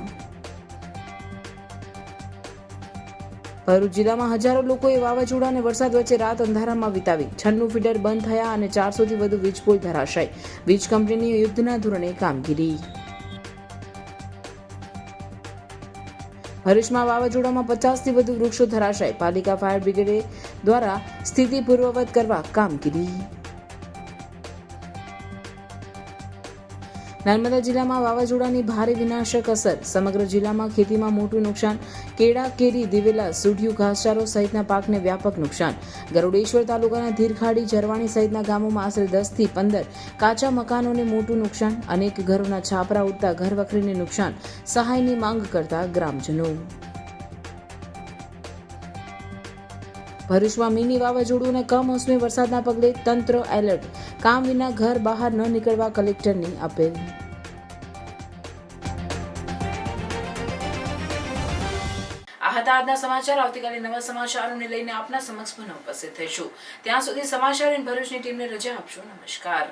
ભરૂચ જિલ્લામાં હજારો લોકોએ વાવાઝોડા અને વરસાદ વચ્ચે રાત અંધારામાં વિતાવી. 96 ફીડર બંધ થયા અને 400થી વધુ વીજ પોલ ધરાશાય. વીજ કંપનીની યુદ્ધના ધોરણે કામગીરી. ભરૂચમાં વાવાઝોડામાં 50થી વધુ વૃક્ષો ધરાશાય. પાલિકા ફાયર બ્રિગેડ દ્વારા સ્થિતિ પૂર્વવત કરવા કામગીરી. નર્મદા જિલ્લામાં વાવાઝોડાની ભારે વિનાશક અસર. સમગ્ર જિલ્લામાં ખેતીમાં મોટું નુકસાન. કેળા, કેરી, દિવેલા, સુઢિયું, ઘાસચારો સહિતના પાકને વ્યાપક નુકસાન. ગરુડેશ્વર તાલુકાના ધીરખાડી, જરવાણી સહિતના ગામોમાં આશરે 10થી 15 કાચા મકાનોને મોટું નુકસાન. અનેક ઘરોના છાપરા ઉડતા ઘરવખરીને નુકસાન. સહાયની માંગ કરતા ગ્રામજનો. ભરૂચમાં મિની વાવાઝોડું અને કમોસમી વરસાદના પગલે તંત્ર એલર્ટ. કામ વિના ઘર બહાર ન નીકળવા કલેક્ટરની અપીલ. આ હતા આજના સમાચાર. આવતીકાલે નવા સમાચારોને લઈને આપના સમક્ષ પુનઃ ઉપસ્થિત થઈશું. ત્યાં સુધી સમાચાર ઇન ભરૂચની ટીમને રજા આપશો. નમસ્કાર.